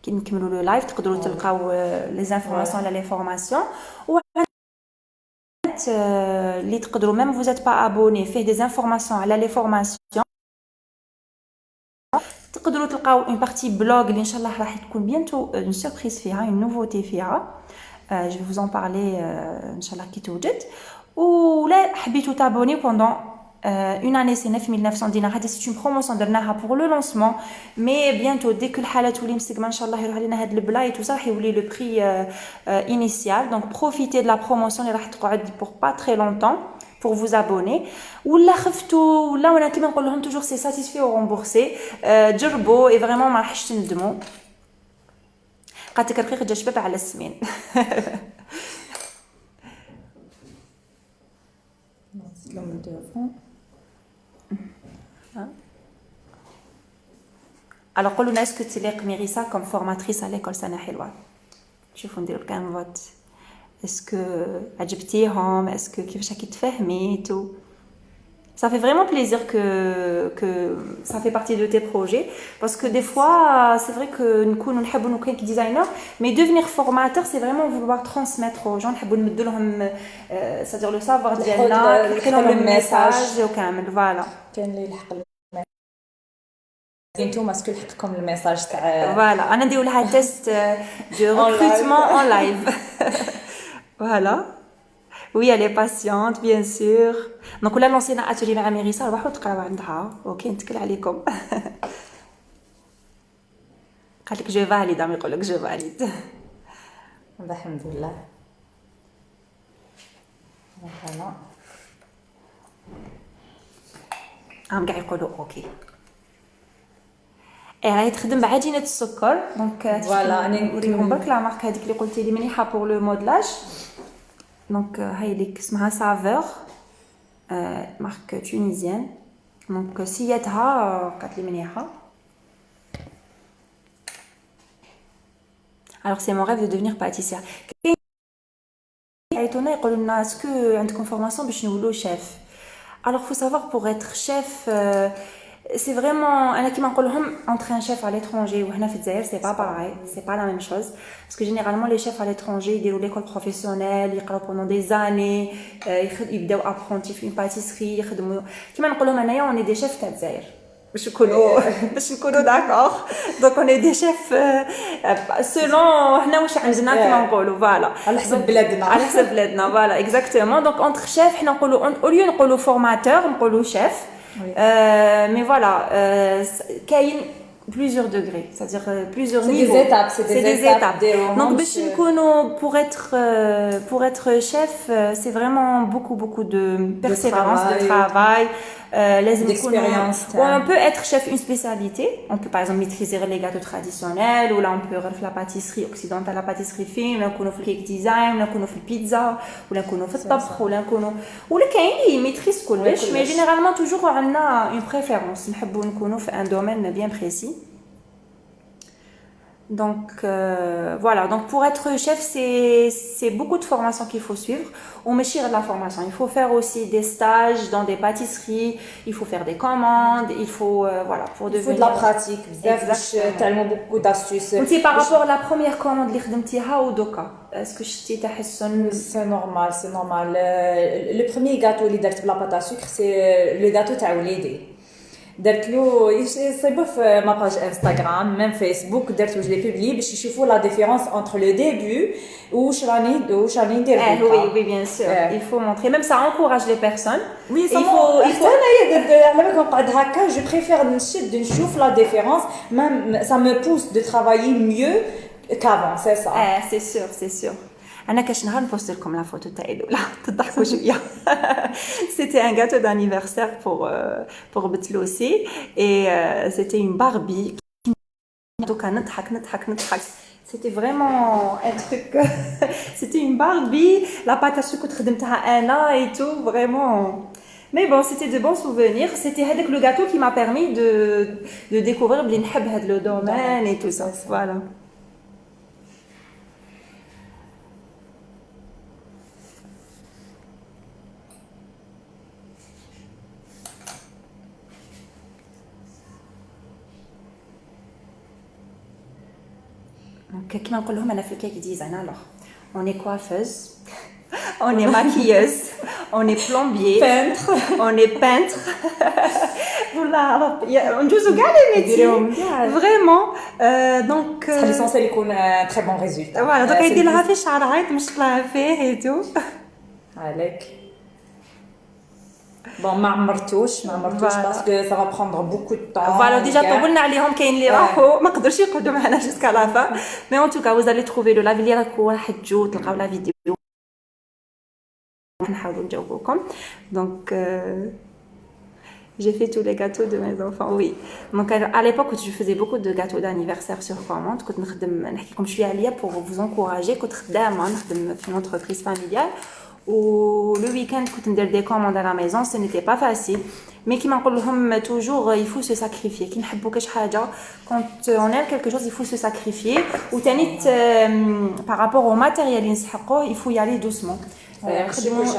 كي نكملوا لو لايف تقدروا تلقاو لي زانفورماسيون على لي فورماسيون اللي تقدروا ميم vous êtes pas abonné فيه دي زانفورماسيون على لي فورماسيون. تقدروا تلقاو اون بارتي بلوغ اللي ان شاء الله راح تكون بيانتو اون سوربريز فيها اون نوفوتي فيها. جو فوز ان بارلي ان شاء الله كي توجد. ولا حبيتو تابوني بوندون une année c'est 9900 dinars. هذه c'est une promotion درناها pour le lancement mais bientôt dès que الحاله تولي مسقمه ان شاء الله يروح علينا هذا البلاي tout ça راح يولي le prix initial. donc profitez de la promotion اللي راح تقعد pour pas très longtemps pour vous abonner. ولا خفتوا ولا وانا كيما نقول لهم toujours c'est satisfait ou remboursé. جربوا et vraiment ما راحش تندموا. قالت لك الرقيق جا شباب على السمين. Alors قولوا لنا اسكو تليق ميريسا كوم فورماتريس على ليكول سنه حلوه. شوفوا نديروا كام فوت اسكو عجبتيهم اسكو كيفاش راكي تفهمي تو. Ça fait vraiment plaisir que ça fait partie de tes projets parce que des fois c'est vrai que نكونوا نحبوا نكون ديزاينر mais devenir formateur c'est vraiment vouloir transmettre aux gens نحبوا نمدوا لهم c'est-à-dire le savoir ديالنا نحكي لهم الميساج وكامل. فوالا كاين اللي يلحق انتوما اسكو لحقكم الميساج تاع فوالا انا ندير لها تيست دو ريكروتمون اون لايف. فوالا Oui, elle est patiente, bien sûr. Donc, on a lancé un atelier مع ميريسا. روحوا تقراو عندها. اوكي نتكل عليكم. قالت لك جو فاليد عم يقول لك جو فاليد. الحمد لله. مثلا عم قاعد يقولوا اوكي. راهي تخدم بعجينه السكر. دونك فوالا انا نوريكم برك لا مارك هذيك اللي قلتي لي مليحه بور لو مودلاج. دونك هاي اللي اسمها سافور مارك تونيزيان. دونك سيتها قالت لي مليحه. Alors c'est mon rêve de devenir pâtissière. عيطونا يقولوا لنا اسكو عندكم فورماسيون باش نولوا شيف. Alors faut savoir pour être chef c'est vraiment انا كيما نقول لهم entre un chef à l'étranger وهنا في الجزائر c'est pas pareil, c'est pas la même chose parce que généralement les chefs à l'étranger يديروا l'école professionnelle يقراو pendant des années يبداو apprenti في une pâtisserie يخدموا كيما نقول لهم انايا on est des chefs تاع الجزائر باش نكونوا d'accord. Donc on est des chefs selon حنا واش عندنا كما نقولوا فوالا على حسب بلادنا على حسب بلادنا فوالا exactement. Donc entre chef حنا نقولوا au lieu نقولوا formateur نقولوا chef. Mais voilà كاين plusieurs degrés, c'est-à-dire plusieurs niveaux. C'est des étapes. Donc, pour être chef, c'est vraiment beaucoup de persévérance, de travail, d'expérience. On peut être chef une spécialité. On peut par exemple maîtriser les gâteaux traditionnels, ou là on peut faire la pâtisserie occidentale, la pâtisserie fine, ou là on peut le cake design, ou là on fait pizza, ou là on fait le طبخ, ou là il maîtrise كلش. Mais généralement toujours on a une préférence. نحبوا نكونوا في un domaine bien précis. Donc voilà, donc pour être chef, c'est beaucoup de formations qu'il faut suivre. On méchire de la formation. Il faut faire aussi des stages dans des pâtisseries, il faut faire des commandes, il faut voilà pour devenir. Il faut de la pratique. Tellement beaucoup d'astuces. C'est par rapport à la première commande اللي خدمتيها ou doka. Est-ce que شتي تحسن؟ C'est normal, c'est normal. Le premier gâteau اللي درت بلا pâte à sucre, c'est le gâteau تاع وليدي. درت له يصيبوا في ما باج انستغرام ميم فيسبوك درت je l'ai publié باش يشوفوا la différence entre le début واش راني ندير oui bien sûr il faut montrer même ça encourage les personnes oui il faut انا على بالك نقعد هكا je préfère نشوف la différence même ça me pousse de travailler mieux qu'avant c'est ça c'est sûr انا كاش نهار نبوست لكم لا فوتو تاعي الاولى تضحكوا شويه c'était un gâteau d'anniversaire pour Betloussi et c'était une Barbie donc نضحك c'était vraiment un truc c'était une Barbie la pâte à sucre خدمتها انا et tout vraiment mais bon c'était de bons souvenirs c'était هذاك le gâteau qui m'a permis de découvrir بلي نحب هذا le domaine et tout ça voilà. Donc, comme on dit, on a fait quelques designs. Alors, on est coiffeuse, on est maquilleuse, on est plombier, on est peintre. Voilà, alors, on joue au gars les métiers. Vraiment. Donc. C'est l'essentiel qu'on a un très bon résultat. Voilà, donc il a fait charade, mais je l'ai fait et tout. Alec. Bon, ما عمرتوش parce que ça va prendre beaucoup de temps. Voilà, déjà طولنا عليهم كاين اللي راحوا ما قدروش يقعدوا معنا jusqu'à la fin. Mais en tout cas, vous allez trouver le live اللي راكم راح تجوا تلقاو la vidéo. نحاولوا نجاوبوكم. Donc j'ai fait tous les gâteaux de mes enfants, oui. Donc à l'époque où je faisais beaucoup de gâteaux d'anniversaire sur commande, كنت نخدم نحكي لكم شويه عليا pour vous encourager. كنت خدامه نخدم في une entreprise familiale. Ou le week-end quand on des commandes à la maison ce n'était pas facile mais qui m'en parlent toujours il faut se sacrifier qui n'aime quelque chose quand on aime quelque chose il faut se sacrifier ou tenit par rapport au matériel il faut y aller doucement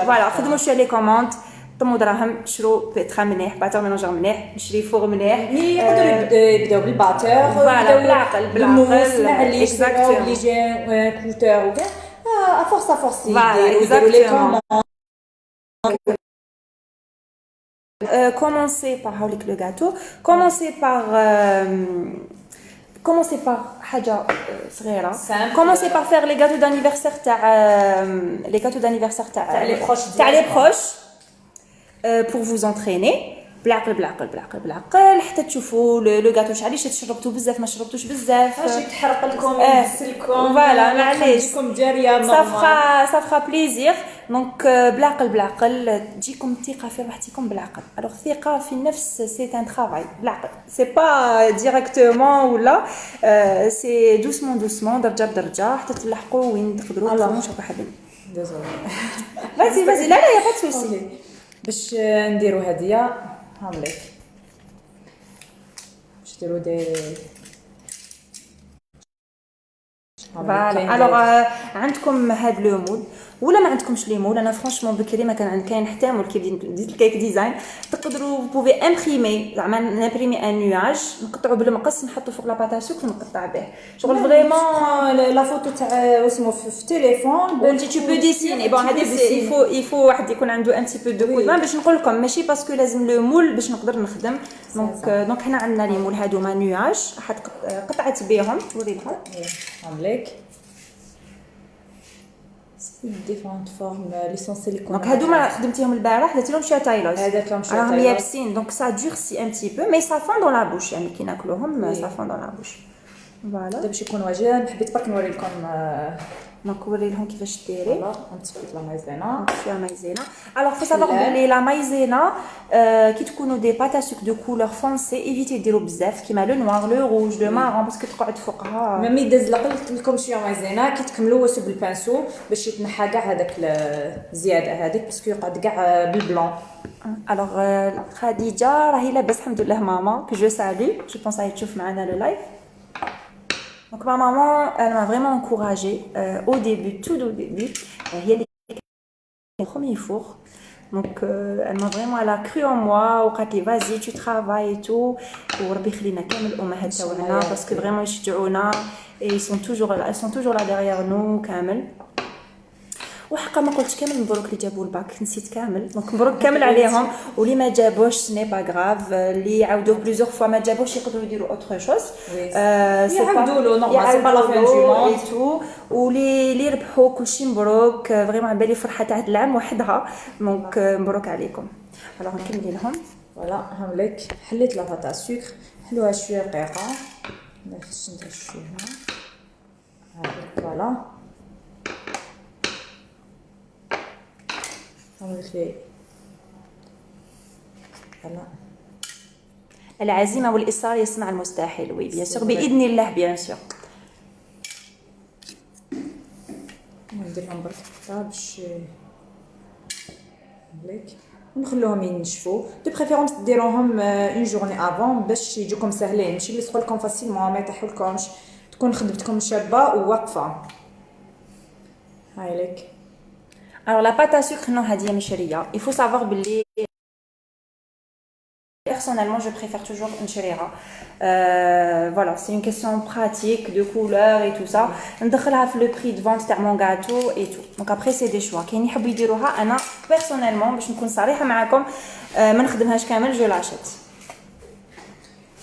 voilà خدموا شويه les commandes طموا دراهم شرو بيترا مليح باتر ميلونجر مليح نشري فور مليح يقدروا يبداو بالباتر فوالا بالعقل معليش اللي جا كوتور وكاع à force voilà, exactement. Commencez par le gâteau, commencez par حاجة صغيرة. Commencez par faire les gâteaux d'anniversaire تاع les proches pour vous entraîner. بالعقل حتى تشوفوا لو غاتو شحال شربتو بزاف ما شربتوش بزاف ماشي تحرق لكم يغسلكم فوالا معليش تجيكم جاريه ça fera plaisir donc بالعقل تجيكم الثقه في روحكم بالعقل alors الثقه في النفس c'est un travail بالعقل c'est pas directement ولا c'est doucement درجه بدرجه حتى تلحقوا وين تقدروا تشوفوا حابين vas-y لا يا pas de souci باش نديروا هديه هامليك باش نديروا دي فوالا الوغ عندكم هاد لو مود ولا ما عندكمش لي مول. انا فرانشمون بكري ما كاين حتى مول كيف ديت الكيك ديزاين تقدروا بوفي امبريمي زعما نابريمي ان نواج نقطعوا بالمقص نحطوا فوق لا بات سوكر ونقطع به شغل فريمون لا فوتو تاع اسمه في التليفون وانت tu peux dessiner bon هذا il faut واحد يكون عنده ان تي بو دو كود باش نقول لكم ماشي باسكو لازم لو مول باش نقدر نخدم دونك حنا عندنا لي مول هادوما نواج حط قطعت بهم نوري لكم عاملك ديفرونت فورم ليسونسيال يكون دونك هادوما خدمتيهم البارح درت لهم شويه تايلوز هذاك لهم شويه راهم تايلوز يابسين دونك سا دورسي ان تي بو مي سا فون دون لا بوش يعني كي ناكلوهم سا فون دون لا بوش فوالا باش يكون واجد حبيت برك نوري لكم دونك نوري لهم كيفاش ديري نتفقت لا مايزينا شويه مايزينا الوغ فو سافوار بلي لا مايزينا كي تكونوا دي بات ا سوك دو كولور فونسي ايفيتي ديروا بزاف كيما لو نوار لو روج لو مارون باسكو تقعد فوقها ميم يدز قلت لكم شويه مايزينا كي تكملوا واسو بالبانسو باش يتنحى كاع هذاك الزياده هذيك باسكو يقعد كاع بالبلون الوغ خديجه راهي لاباس الحمد لله ماما كو جو سالي جو بونس راهي تشوف معنا لو لايف. Donc ma maman, elle m'a vraiment encouragée au début, tout au début. Il y a les premiers fours. Donc elle m'a vraiment, elle a cru en moi. Ou quand elle vas-y, tu travailles et tout. Ou Rabbi Khlina Kamel Omahat Tawna parce que vraiment ils يشجعونا et elles sont toujours là derrière nous كامل. وحقا ما قلتش كامل مبروك اللي جابوا الباك نسيت كامل دونك مبروك كامل عليهم واللي ما جابوش سني با غراف اللي عاودوا بليزيور فوا ما جابوش يقدروا يديروا اوتر شوز يعاودوا له نورمال سي با لا فين دو موند تو واللي ربحوا كلشي مبروك فريمون على بالي فرحه تاع العام وحدها دونك مبروك عليكم. الوغ نكمل لهم فوالا هاوليك حليت لا بات سكر حلوها شويه رقيقه باش نغشوها فوالا العزيمة والإصرار يصنع المستحيل وي بيان سور بإذن الله بيان سور. ندير لهم برك حتى باش هاك ونخلوهم ينشفوا دو بريفيرونس ديروهم اون جورني افون باش يجوكم ساهلين ماشي اللي يدخل لكم فاسيلمون ما يطيحولكمش تكون خدمتكم شابه وواقفه هاي لك. Alors la pâte à sucre non هذه مشريه il faut savoir باللي personnellement je préfère toujours نشريها voilà c'est une question pratique de couleur et tout ça ندخلها في le prix de vente تاع mon gâteau et tout donc après c'est des choix كاين يحبوا يديروها انا personnellement باش نكون صريحه معكم ما نخدمهاش كامل جو لاشيت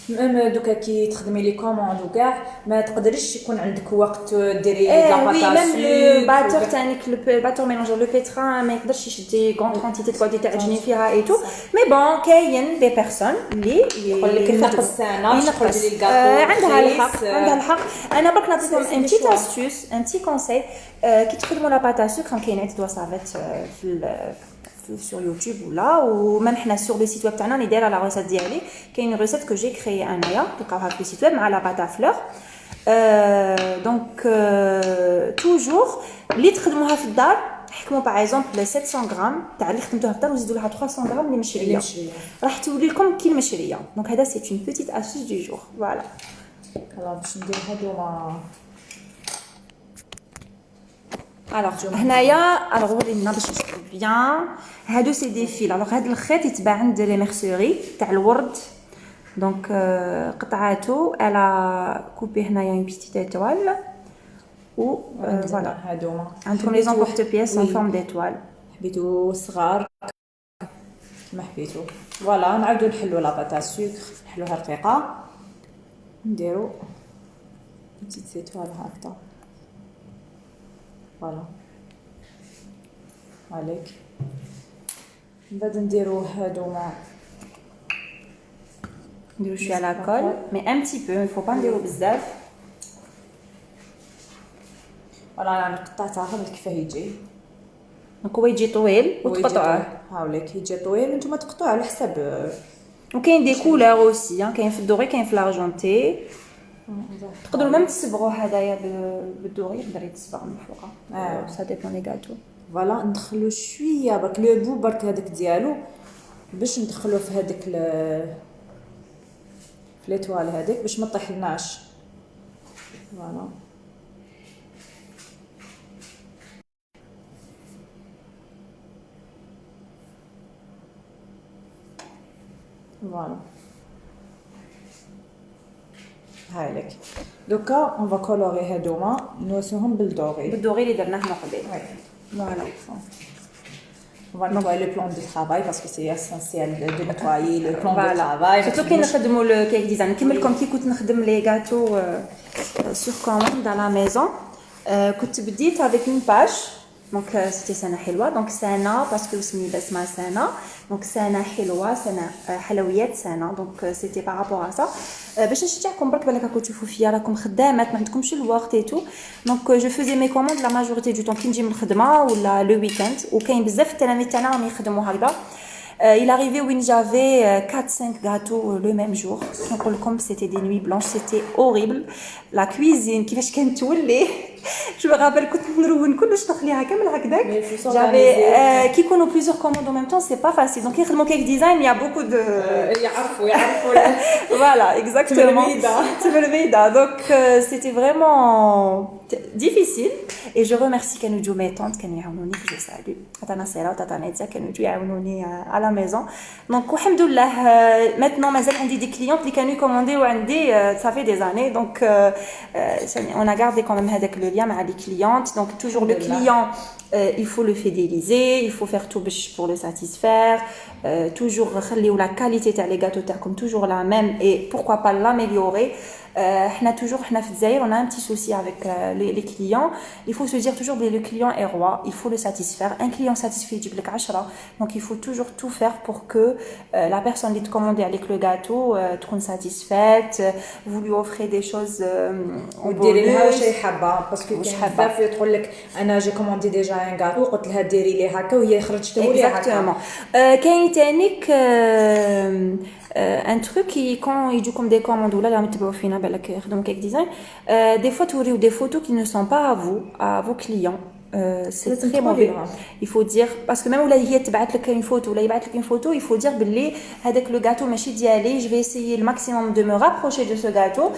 ميم دوكا كي تخدمي لي كوموند وكاع ما تقدريش يكون عندك وقت ديري لا باتاسيو ميم لو باتور تاعك الباتور ميلونجور لو بيتران ما يقدرش يشدي كونط كونتيتي تقعدي تعجني فيها اي تو مي بون كاين دي بيرسون اللي يقول لك نقص انا باش تخرجي لي الكاطو عندها الحق انا برك نعطيكم ان بتيت استوس ان بتي كونساي كي تخدموا لا بات سكر كاين عده وصفات في sur YouTube ولا ومام حنا سور لو سيت ويب تاعنا راني دايره لا ريسيت ديالي كاين ريسيت كو جي كريي انايا تلقاوها في السيت ويب مع لا بات فلور دونك توجور اللي تخدموها في الدار حكموا باغ اكزومبل 700 غرام تاع اللي خدمتوها في الدار وزيدوا لها 300 غرام اللي مشريه راح تولي لكم كي المشريه دونك هذا سي اون بيتيت استوس دو جور فوالا. باش ندير هادو الوغ هنايا الوغ ورينا باش نشوفوا بيان هادو سي دي فيل الوغ هاد الخيط يتباع عند لي ميرسوري تاع الورد دونك قطعاتو الا كوبي هنايا اون بيتيت ايطوال و فوالا هادوما عندكم لي زومبورت بياس ان فورم ديتوال حبيتو صغار ما حبيتو فوالا نعاودو نحلو لا بات سكر نحلوها رقيقه نديرو بيتيت ايطوال هكذا فوالا عليك من بعد نديرو هادوما نديرو شويه على كول مي ان بتي بو il faut pas نديرو بزاف فوالا انا قطعتها خدمت كيفاه يجي دونك هو يجي طويل وتقطعوه هاوليك يجي طويل نتوما تقطعوه على حساب وكاين دي كولور اوسي كاين في الدوري كاين في لارجونتي تقدروا ميم تصبغوا هدايا بالدوري يقدر يتصبغ من فوق سا ديبون لي غاتو فوالا ندخلو شويه برك لو بو برك هذاك ديالو باش ندخلو في هذاك في ليطوال هذيك باش ما طيحلناش فوالا Voilà. هايلك دوكا اون فا كولوري هادوما نوسوهم بالدوري بالدوري اللي درناه من قبل. فوالا on va nettoyer le plan de travail parce que c'est essentiel de nettoyer le plan de travail. Surtout كي نخدموا الكيك ديزاين نكملكم كي كنت نخدم لي غاتو sur commande à la maison. كنت بديت avec une page. Donc c'était سنة حلوة. Donc سنة parce que سميتها اسمها سنة. Donc سنة حلوة سنة حلويات سنة. Donc c'était par rapport à ça. باش نشجعكم برك بالك راكم تشوفوا فيا راكم خدامات ما عندكمش الوقت et tout. Donc je faisais mes commandes la majorité du temps كي نجي من الخدمة ولا le week-end. وكاين بزاف التلاميذ تاعنا راهم يخدموا هكذا. Il arrivait où j'avais 4-5 gâteaux le même jour. Donc c'était des nuits blanches, c'était horrible. La cuisine كيفاش كانت تولي. Je me rappelle كنت نرون كلش نخليها كامل هكذاك. J'avais qui يكونوا plusieurs commandes en même temps, c'est pas facile. Donc يخدموا كيك ديزاين, il y a beaucoup de يعرفوا. Voilà, exactement. Donc c'était vraiment difficile et je remercie كانوا يجوا mes tantes كانوا يعاونوني que je salue. تاتا نصيرة وتاتا نادية كانوا يجوا يعاونوني à la maison. Donc الحمد لله maintenant مازال عندي des clientes اللي كانوا يكومونديو عندي ça fait des années. Donc on a gardé quand même هذاك le lien مع les clientes. Donc toujours le client il faut le fidéliser, il faut faire tout pour le satisfaire. Toujours خليو la qualité تاع les gâteaux تاعكم toujours la même et pourquoi pas l'améliorer. حنا toujours حنا في الجزائر on a un petit souci avec les clients. Il faut se dire toujours que le client est roi, il faut le satisfaire. Un client satisfait يجيب لك 10. Donc il faut toujours tout faire pour que la personne qui te commande avec le gâteau تكون satisfaite. Vous lui offrez des choses وديري لها واش هي حابه باسكو بزاف تقول لك انا جي كوموندي ديجا ان غاتو قلت لها ديري لي هكا وهي خرجت لي هكا. كاين تانيك un truc qui quand ils jouent comme des commandes ou là la météo fina بالك يخدموا كيك ديزاين des fois توريو des photos qui ne sont pas à vos clients. C'est très mauvais. Il faut dire parce que même ولا هي تبعت لك une photo ولا يبعت لك une photo, il faut dire باللي هذاك le gâteau ماشي ديالي, je vais essayer le maximum de me rapprocher de ce gâteau.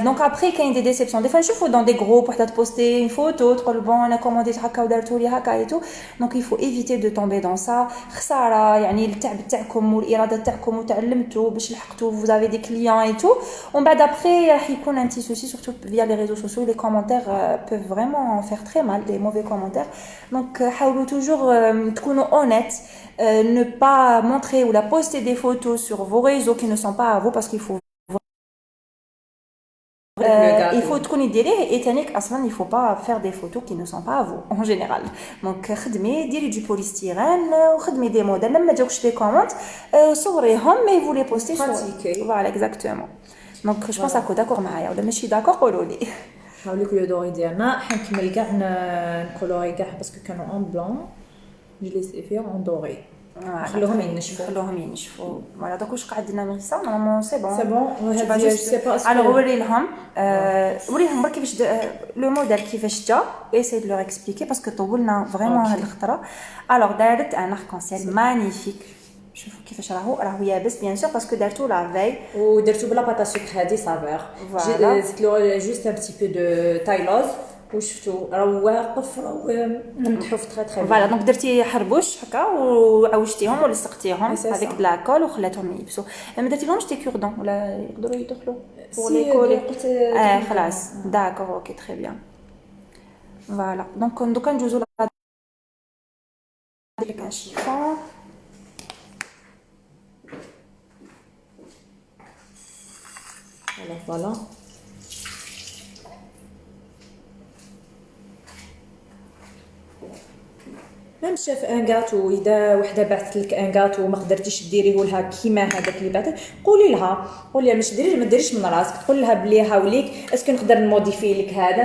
Donc après كاين des déceptions. Des fois نشوفوا dans des groupes وحده تبوستي une photo تقول bon انا كومونديت هكا ودارتوا لي هكا et tout. Donc il faut éviter de tomber dans ça. خساره يعني التعب تاعكم والاراده تاعكم وتعلمتوا باش لحقتوا vous avez des clients et tout. ومن بعد après راح يكون un petit souci surtout via les réseaux sociaux. Les commentaires peuvent vraiment faire très mal, des mauvais commentaires. Donc حاولوا toujours تكونوا honnête, ne pas montrer ou la poster des photos sur vos réseaux qui ne sont pas à vous parce qu'il faut il faut تكوني ديريه et تانيك اصلا il faut pas faire des photos qui ne sont pas à vous en général. Donc خدمي ديري du polystyrène وخدمي des modèles لما تجوكش des comments صوريهم mais vous les postez sur voilà exactement. Donc je pense à d'accord معايا ولا ماشي d'accord قولوا لي. هاوليك لو دوري ديالنا حنكمل كاع نكولوري كاع باسكو كانوا اون بلون جو لي سي فير اون دوري خلوهم ينشفوا فوالا دوك واش قعدنا نغيسا نورمالمون سي بون سي بون هادي سي با الوغ وريلهم برك كيفاش لو موديل كيفاش جا ايساي دو لور اكسبليكي باسكو طولنا فريمون هاد الخطره. الوغ دارت ان ارك-en-ciel مانيفيك. شوفوا كيفاش راهو يابس بيان سور باسكو دارتو لا في ودرتو بلا باطا سكر هادي سافير زدت له جوست ان بتي بو دو تايلوز وشفتو راه واقف راه متحوف تري تري فوالا. دونك درتي حربوش هكا وعوجتيهم ولصقتيهم هذيك لاكول وخلاتهم يلبسوا. ما درتيلهمش تي كوردون ولا يقدروا يدخلوا pour les coller خلاص داكور اوكي تري بيان. فوالا دونك دوكا ندوزو لك ان شيفون. Voilà. ميم شاف ان غاتو اذا وحده بعثت لك ان غاتو وما قدرتيش ديريه لها كيما هذاك اللي بعثت قولي لها مش ما ديريش من راسك تقول لها بلي هاوليك اسكو نقدر نموديفي لك هذا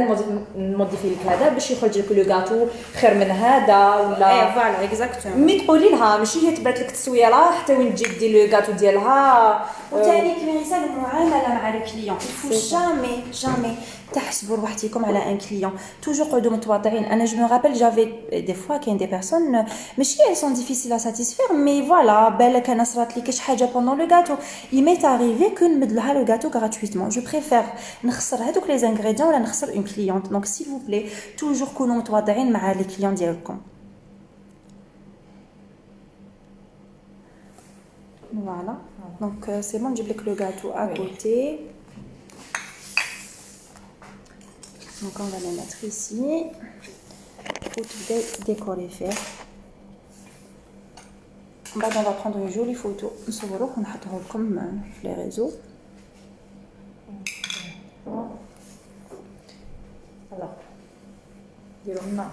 نموديفي لك هذا باش يخرج لك لو غاتو خير من هذا ولا فوالا اكزاكتومون. مي تقولي لها ماشي هي تبعث لك التصويره حتى وين تجي دير لو غاتو ديالها. وثاني كيما المعامله مع لو كليون il faut jamais تحسبوا روحتكم على ان كليون. توجور قعدوا متواضعين. انا جو مي رابيل جافي دي فوا كاين دي بيرسون ماشي elles sont difficiles à satisfaire mais voilà بالك انا صرات لي كاش حاجه pendant le gâteau il m'est arrivé que نمد لها le gâteau gratuitement. je préfère نخسر هذوك les ingrédients ولا نخسر une cliente. donc s'il vous plaît toujours كونوا متواضعين مع les clients ديالكم. voilà Donc c'est bon, نجيب لك le gâteau à côté. Donc on va le mettre ici. Faut tout décorer faire. بعد on va prendre une jolie photo نصوروه ونحطوه لكم في les réseaux. voilà ديروا لنا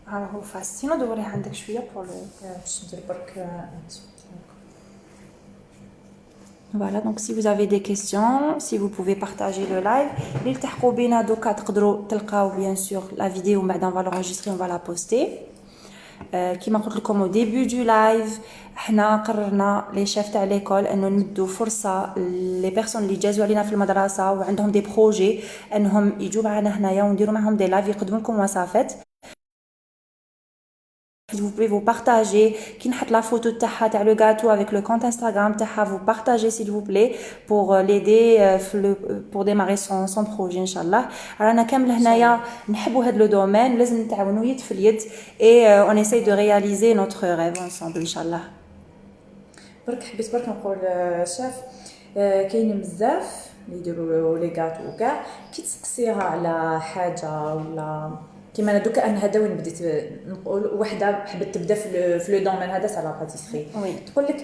راهو فاسينو دوريه عندك شويه pour le باش ندير برك. Voilà, donc si vous avez des questions, si vous pouvez partager le live. Les تحقوا بينا دوكا تقدروا تلقاو bien sûr la vidéo بعد on va l'enregistrer, on va la poster. كما قلت لكم au début du live حنا قررنا لي شيف تاع ليكول انه ندو فرصه لي بيرسون اللي جازوا علينا في المدرسه وعندهم دي بروجي انهم يجوا معنا هنايا ونديروا معهم دي لايف يقدموا لكم وصفات. Vous pouvez vous partager. Qui نحط la photo تاعها تاع le gâteau avec le compte Instagram تاعها, vous partagez s'il vous plaît pour l'aider pour démarrer son projet inchallah. رانا كامل هنايا نحبوا هذا le domaine, لازم نتعاونوا يد في اليد et on essaye de réaliser notre rêve ensemble inchallah. برك حبيت برك نقول شاف كاين بزاف اللي يديروا لي غاتو وكاع كي تسقسيها على حاجه ولا كيما انا دوكا انا هذا وين بديت نقول وحده حبت تبدا في لو دومين هذا تاع لا باتيسري تقول لك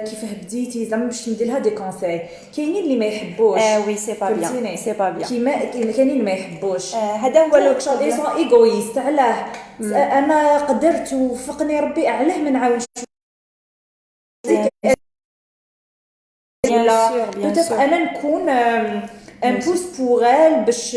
كيفاه بديتي زعما باش ندير لها دي كونساي. كاينين اللي ما يحبوش وي سي با بيان سي با بيان كيما كاينين اللي ما يحبوش. هذا هو لو شغل اي سون ايغويست. علاه انا قدرت وفقني ربي علاه ما نعاونش peut-être انا نكون ان بوس بور ال باش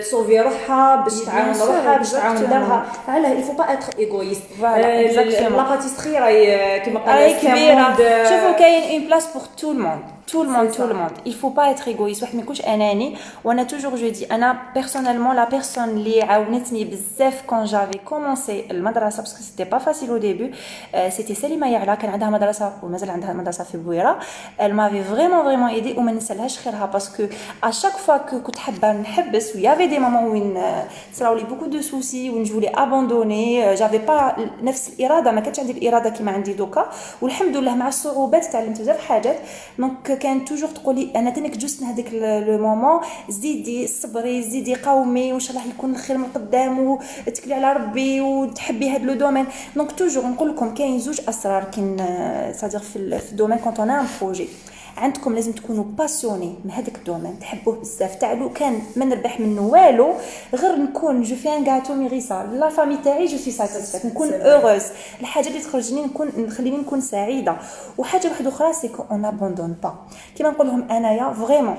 تصوفي روحها باش تعاون روحها باش تعاون دارها. علاه il faut pas être égoïste. لا باتيسري راهي كيما قال كبيره. شوفوا كاين une place pour tout le monde. Tout le monde. Il faut pas être égoïste. واحد ما يكونش اناني. وانا toujours je dis انا personnellement la personne اللي عاونتني بزاف quand j'avais commencé المدرسه parce que c'était pas facile au début. C'était سليمه يعلى كان عندها مدرسه ومازال عندها مدرسه في بويره. Elle m'avait vraiment aidé وما نسالهاش خيرها parce que à chaque fois que كنت حابه نحبس و y avait des moments وين صراو لي beaucoup de soucis وين je voulais abandonner. J'avais pas نفس الاراده, ما كانتش عندي الاراده كيما عندي دوكا والحمد لله مع الصعوبات تعلمت بزاف حاجات. دونك كان توجور تقولي انا تانيك جوست هذيك لو مومون زيدي صبري زيدي قاومي وان شاء الله يكون الخير من قدام وتكلي على ربي وتحبي هذا لو دومين. دونك توجور نقول لكم كاين زوج اسرار كاين صادق في الدومين كونط اون ان بروجي. عندكم لازم تكونوا باسيوني من هذاك الدومين, تحبوه بزاف. تعالوا كان ما نربح منه والو غير نكون جو في ان غاتو ميغيسا لا فامي تاعي جو سي ساتيسفايت, نكون اوغوز. الحاجه اللي تخرجني نخليني نكون سعيده. وحاجه واحده اخرى سي كو اون ابوندون با كيما نقول لهم انايا فريمون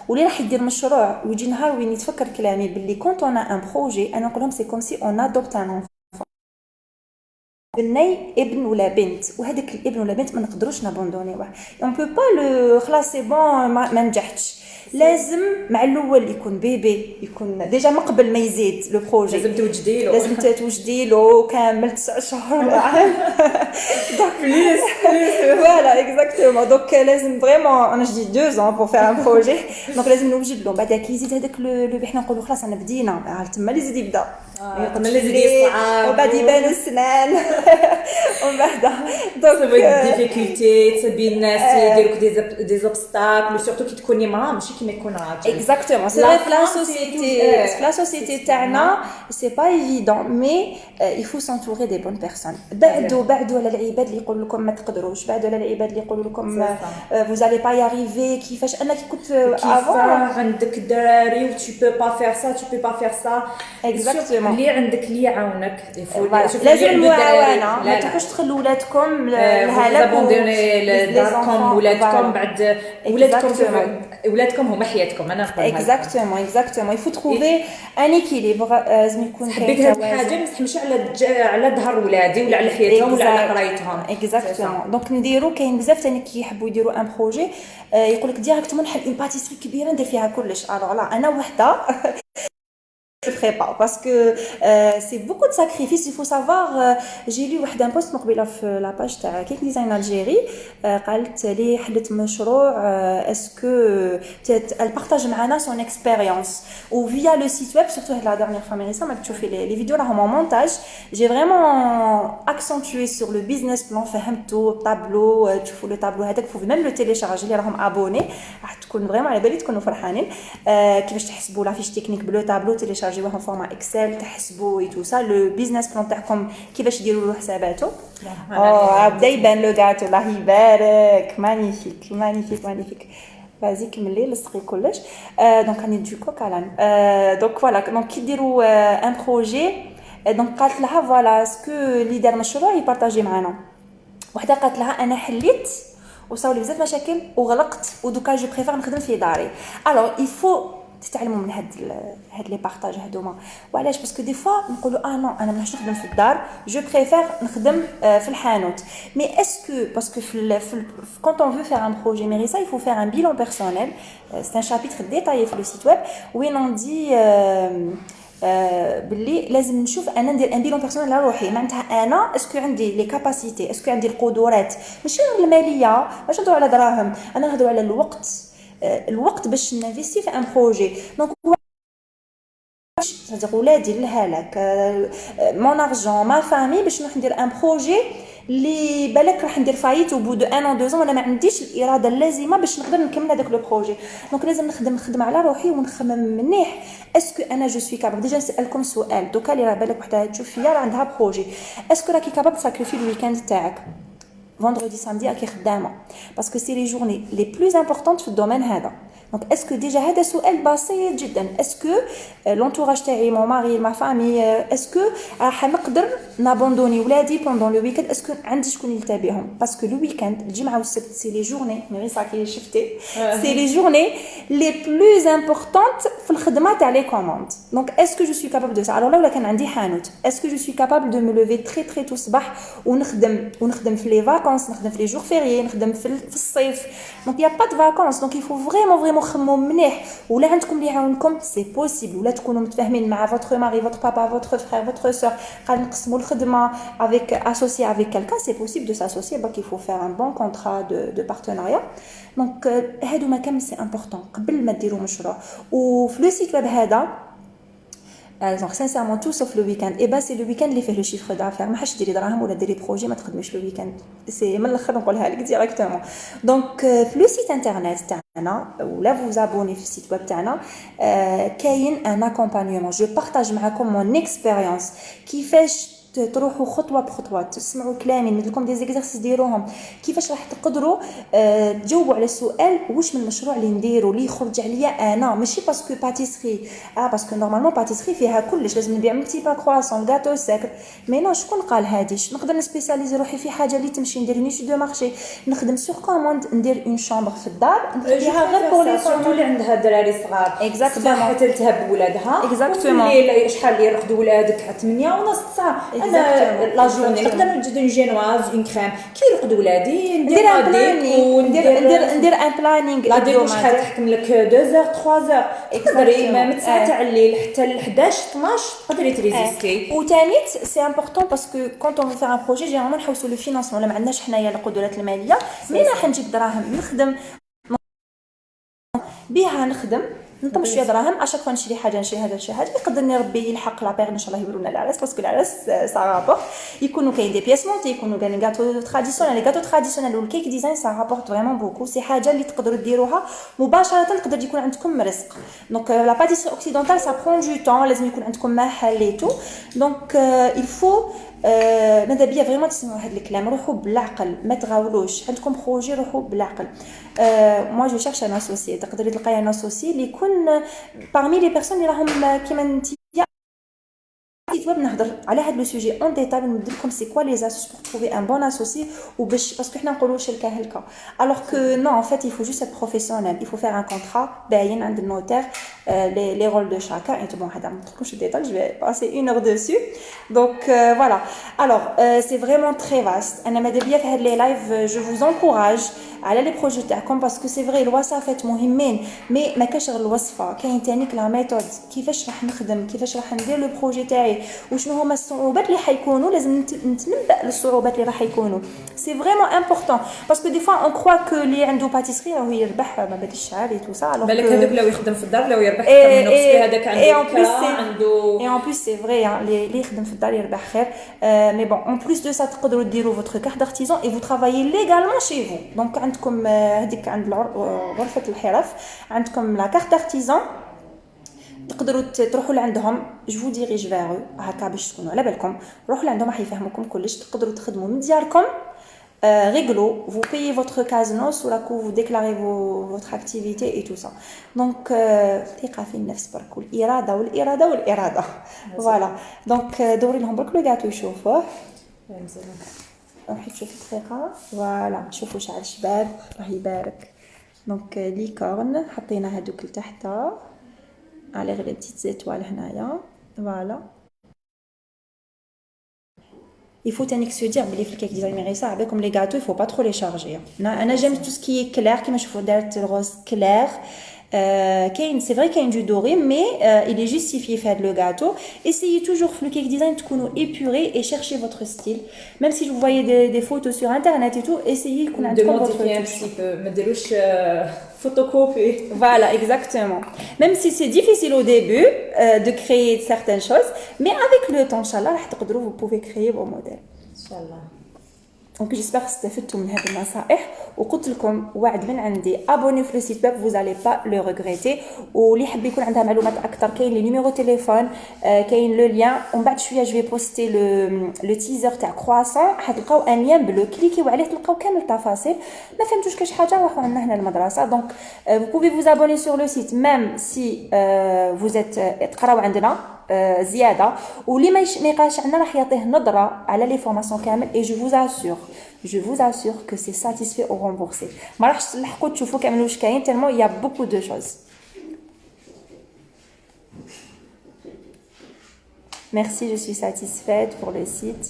واللي راح يدير مشروع ويجي نهار وين يتفكر كلامي باللي كونت اون ان بروجي انا نقول لهم سي كوم سي اون ادوبت ان بني ابن ولا بنت وهذاك الابن ولا بنت ما نقدروش نابوندونيوه. اون بو با لو خلاص سي بون ما نجحتش. لازم مع الاول يكون بيبي يكون ديجا من قبل ما يزيد لو بروجي لازم توجدي له لازم توجدي له كامل 9 شهور عام. دونك بليز فوالا اكزاكتومون. دونك لازم فريمون انا جدي 2 ans pour faire un projet. دونك لازم نوجد له بعدا كي يزيد هذاك لو حنا نقولوا خلاص انا بدينا تما اللي يزيد يبدا تما اللي يزيد يصعب وبعد يبان السنان ومن بعد دونك ديفيكولتي تصبي الناس يديروك دي زوبستاكل سورتو كي تكوني مرا ماشي كيما يكون راجل. اكزاكتومون سي لا سوسيتي تاعنا سي با ايفيدون مي il faut s'entourer des bonnes personnes. بعدوا على العباد اللي يقولوا لكم ما تقدروش, بعدوا على العباد اللي يقولوا لكم vous allez pas y arriver. كيفاش انا كي كنت افون عندك دراري و tu peux pas faire ça tu peux pas faire ça اكزاكتومون اللي عندك اللي يعاونك لازم المعاونه. ما تبقوش تخلوا ولادكم لهلاك داركم ولادكم بعد ولادكم هما حياتكم. انا نقول اكزاكتومون il faut trouver un équilibre. لازم يكون حبيت هاد الحاجه ما نستحملش على ظهر ولادي ولا على حياتهم ولا على قرايتهم. اكزاكتومون. دونك نديرو كاين بزاف ثاني كيحبوا يديروا ان بروجي يقول لك ديريكتومون نحل اون باتيسري كبيره ندير فيها كلش. الوغ لا انا وحده je ferai pas parce que c'est beaucoup de sacrifices. Il faut savoir, j'ai lu un post مقبله في la page تاع كيك ديزاين الجيري قالت لي حلت مشروع اسكو elle partage معنا son expérience ou via le site web surtout la dernière fois Mérissa ما تشوفي les vidéos là en montage j'ai vraiment accentué sur le business plan فهمتو tableau تشوفوا le tableau هذاك faut même le télécharger اللي راهم abonnés راح تكون vraiment على بالي تكونوا فرحانين كيفاش تحسبوا لا فيش تكنيك بلو تابلو تيليشارجيوه en format Excel تحسبوا et tout ça le business plan تاعكم كيفاش ديروا له حساباته بدا يبان لو غاتو الله يبارك مانيفيك مانيفيك مانيفيك vas-y كملي لصقي كلش دونك راني ندير كوك على دونك فوالا دونك كي ديروا ان بروجي دونك قالت لها فوالا اسكو اللي دار مشروع يبارطاجي معنا وحده قالت لها انا حليت وصاو لي بزاف مشاكل وغلقت ودوكا جو بريفير نخدم في داري الوغ il faut تتعلموا من هاد لي بارطاج هذوما وعلاش باسكو دي فوا نقولوا نو انا مانيش نخدم في الدار جو بريفير نخدم في الحانوت مي اسكو باسكو quand on veut faire un projet Mérissa il faut faire un bilan personnel c'est un chapitre détaillé في le site web وين on dit باللي لازم نشوف انا ندير ان بيلون بيرسونيل لروحي معناتها انا اسكو عندي لي كاباسيتي اسكو عندي القدرات ماشي غير الماليه ماشي نهضروا على دراهم انا نهضروا على الوقت باش نانفيستي في ان بروجي دونك صدق ولادي الهلاك مون ارجون ما فامي باش نروح ندير ان بروجي اللي بالك راح ندير فايت وبو دو 1 او 2 وانا ما عنديش الاراده اللازمه باش نقدر نكمل هذاك لو بروجي دونك لازم نخدم على روحي ونخمم منيح اسكو انا جو سوي كابابل ديجا نسالكم سؤال دوكا اللي راه بالك وحده تشوف فيا راه عندها بروجي اسكو راكي كابابل تساكريفي الويكاند تاعك vendredi samedi راكي خدامه باسكو سي لي جورني لي بلوز امبورطونت في الدومين هذا دونك اسكو ديجا هذا سؤال بسيط جدا اسكو لونتوراج تاعي مون ماري ما فامي اسكو راح نقدر نابوندوني ولادي بوندون لو ويكاند اسكو عندي شكون يلتا بهم باسكو لو ويكاند الجمعه والسبت سي لي جورني ميريسا كي شفتي سي لي جورني لي بلوز امبورطونت في الخدمه تاع لي كوموند دونك اسكو جو سوي كابابل دو سا الوغ لو كان عندي حانوت اسكو جو سوي كابابل دو مي لوفي تري تري تو الصباح ونخدم في لي فاكونس نخدم في لي جور فيري نخدم في الصيف دونك يا با دو فاكونس دونك il faut vraiment خمموا مليح ولا عندكم اللي يعاونكم سي بوسيبل ولا تكونوا متفاهمين مع votre mari votre papa votre frère votre sœur قال نقسموا الخدمه avec associé avec quelqu'un c'est possible de s'associer donc il faut faire un bon contrat de partenariat donc هادو ما كامل سي امبورطون قبل ما ديروا مشروع وفي لو سيت ويب هذا donc sincèrement tout sauf le week-end et ben c'est le week-end اللي فيه le chiffre d'affaires ما حش ديري دراهم ولا ديري بروجي ما تخدميش le week-end سي من الاخر نقولها لك ديريكتومون دونك في لو سيت انترنت تاعنا ولا vous abonnez في السيت ويب تاعنا كاين ان اكومبانيومون جو بارطاج معكم مون اكسبيريونس كيفاش تروحوا خطوه بخطوه تسمعوا كلامي ندير لكم دي زيكزارسيس ديروهم كيفاش راح تقدروا تجاوبوا على السؤال واش من المشروع اللي نديرو اللي يخرج عليا انا ماشي باسكو باتيسري باسكو نورمالمون باتيسري فيها كلش لازم نبيع ملتي با كرواسون غاتو ساكر مي نو شكون قال هاديش نقدر نسبيسياليزي روحي في حاجه اللي تمشي ندير نيش دو مارشي نخدم سور كوموند ندير اون شامبر في الدار نخليها غير بور لي سورتو اللي عندها دراري صغار اكزاكتومون حتى تلتهب بولادها اكزاكتومون الليل شحال اللي يرقدوا ولادك حتى 8 ونص ساعه انا لا جورني نقدر نجد اون جينواز اون كريم كي يرقدوا ولادي ندير ندير ان بلانينغ لا ديك شحال تحكم لك 2 3 تقدري من 9 تاع الليل حتى ل 11 12 تقدري تريزيستي وثانيت سي امبورطون باسكو كونط اون فير ان بروجي جينيرالمون نحوسوا لو فينانسمون ولا ما عندناش حنايا القدرات الماليه مي راح نجيب دراهم نخدم بها نخدم نطمش شويه دراهم اشاك فوا نشري حاجه نشري هذا الشيء هذا يقدر ربي يلحق لا بيغ ان شاء الله يبرونا العراس باسكو العراس سا رابورت يكونوا كاين دي بياس مونتي يكونوا كاين غاتو تراديسيونيل لي غاتو تراديسيونيل والكيك ديزاين سا رابورت فريمون بوكو سي حاجه اللي تقدروا ديروها مباشره تقدر يكون عندكم رزق دونك لا باتيسري اوكسيدونتال سا برون دو طون لازم يكون عندكم محل اي تو دونك il faut ماذا بيا فريمون تسمعوا هذا الكلام روحوا بالعقل ما تغاولوش عندكم بروجي روحوا بالعقل moi je cherche un associé تقدري تلقاي ان اسوسي اللي يكون parmi les personnes اللي راهم كيما انت site web نهضر على هذا لو سوجي اون ديتاي ندير لكم سي كوا لي اسوس pour trouver un bon associé وباش باسكو حنا نقولوا شركه هلكا alors que non en fait il faut juste être professionnel il faut faire un contrat باين عند النوتير les rôles de chacun et bon هذا ما نقولكمش الديتاي je vais passer une heure dessus donc voilà alors c'est vraiment très vaste انا ماذا بيا في هاد لي لايف je vous encourage على لي بروجي تاعكم باسكو سي فري الوصفات مهمين مي ما كاش غير الوصفه كاين ثاني لا ميثود كيفاش راح نخدم كيفاش راح ندير لو بروجي تاعي وشنو هما الصعوبات اللي حيكونوا لازم نتنبأ للصعوبات اللي راح يكونوا سي فريمون امبورطون باسكو دي فوا اون كروا كو اللي عنده باتيسري راهو يربح ما بديش عالي تو سا الوغ بالك هذاك لو يخدم في الدار لو يربح اكثر من نفسه هذاك عنده et en plus c'est vrai hein, les يخدم في الدار يربح خير mais bon en plus de ça تقدروا ديروا votre carte d'artisan et vous travaillez légalement chez vous donc عندكم هذيك عند غرفه الحرف عندكم la carte d'artisan تقدروا تروحوا لعندهم جو فو ديريج فيغ هكا باش تكونوا على بالكم روحوا لعندهم راح يفهموكم كلش تقدروا تخدموا من دياركم réglo, vous payez votre CASNOS ou là que vous déclarez votre activité et tout ça. Donc, ثقة في النفس برك والإرادة والإرادة والإرادة. Voilà. Donc, دوري لهم برك لو gâteau يشوفوه. راح تشوفي الطريقة. Voilà. شوفوا شعر شباب الله يبارك. Donc, ليكورن حطينا هذوك لتحت. على غير بتيت زيتوال هنايا. Voilà. Il faut تانيك se dire بلي في الكيك ديزاين ميريسا عليكم لي غاتو il faut pas trop les charger. انا جيم tout ce qui est clair كيما شوفوا دارت الروز كلير كاين سي فري كاين دو دوري مي il est justifié في هذا لو غاتو. Essayez toujours في الكيك ديزاين تكونوا épuré et cherchez votre style même si vous voyez des photos sur internet et tout essayez يكون عندكم votre style ما ديروش photocopie. Voilà, exactement. Même si c'est difficile au début de créer certaines choses, mais avec le temps, Inch'Allah, vous pouvez créer vos modèles. Inch'Allah. Donc j'espère que استفدتوا من هذه النصائح وقلت لكم وعد من عندي abonnez في le site web vous allez pas le regretter واللي يحب يكون عندها معلومات اكثر كاين لي نيميرو تليفون كاين لو لين ومن بعد شويه جو في بوستي لو تيزر تاع كرواسون حتلقاو ان لين بلو كليكيو عليه تلقاو كامل التفاصيل ما فهمتوش كاش حاجه روحوا عندنا هنا المدرسه دونك vous pouvez vous abonner sur le site même si vous êtes تقراو عندنا زياده واللي ما يقاش عندنا راح يعطيه نظره على لي فورماسيون كامل et je vous assure que c'est satisfait ou remboursé ما راحش تلحقوا تشوفوا كامل واش كاين tellement il y a beaucoup de choses. Merci, je suis satisfaite pour le site.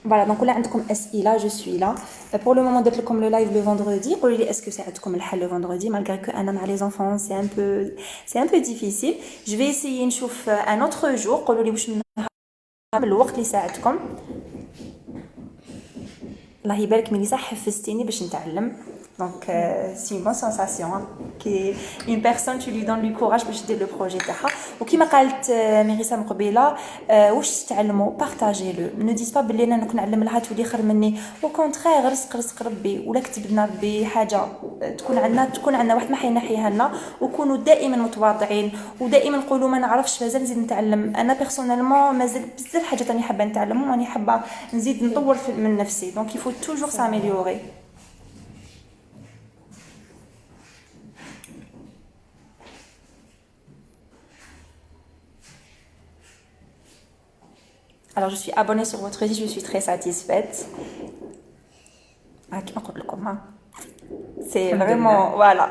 Voilà, donc là, عندكم أسئلة, je suis là. Pour le moment, درت لكم le live le vendredi. قولوا لي est-ce que c'est عندكم الحل le vendredi malgré que أنا مع les enfants c'est un peu difficile. Je vais essayer نشوف un autre jour. قولوا لي واش الوقت اللي يساعدكم. الله يبارك ميليسا حفزتيني باش نتعلم. Donc c'est une bonne sensation qu'une personne tu lui donnes du courage باش دير le projet تاعها وكيما قالت ميريسا مقبيله واش تتعلموا بارطاجيلو ne dis pas بلي انا نعلم لها تولي خير مني او كونترير رزق ربي ولا كتب لنا ربي حاجه تكون عندنا واحد ما حينحيها لنا وكونوا دائما متواضعين ودائما نقولوا ما نعرفش مازال نزيد نتعلم انا بيرسونيلمون مازال بزاف حاجات راني حابه نتعلمهم راني حابه نزيد نطور من نفسي donc il faut toujours s'améliorer. Alors je suis abonnée sur votre site, je suis très satisfaite. C'est vraiment voilà.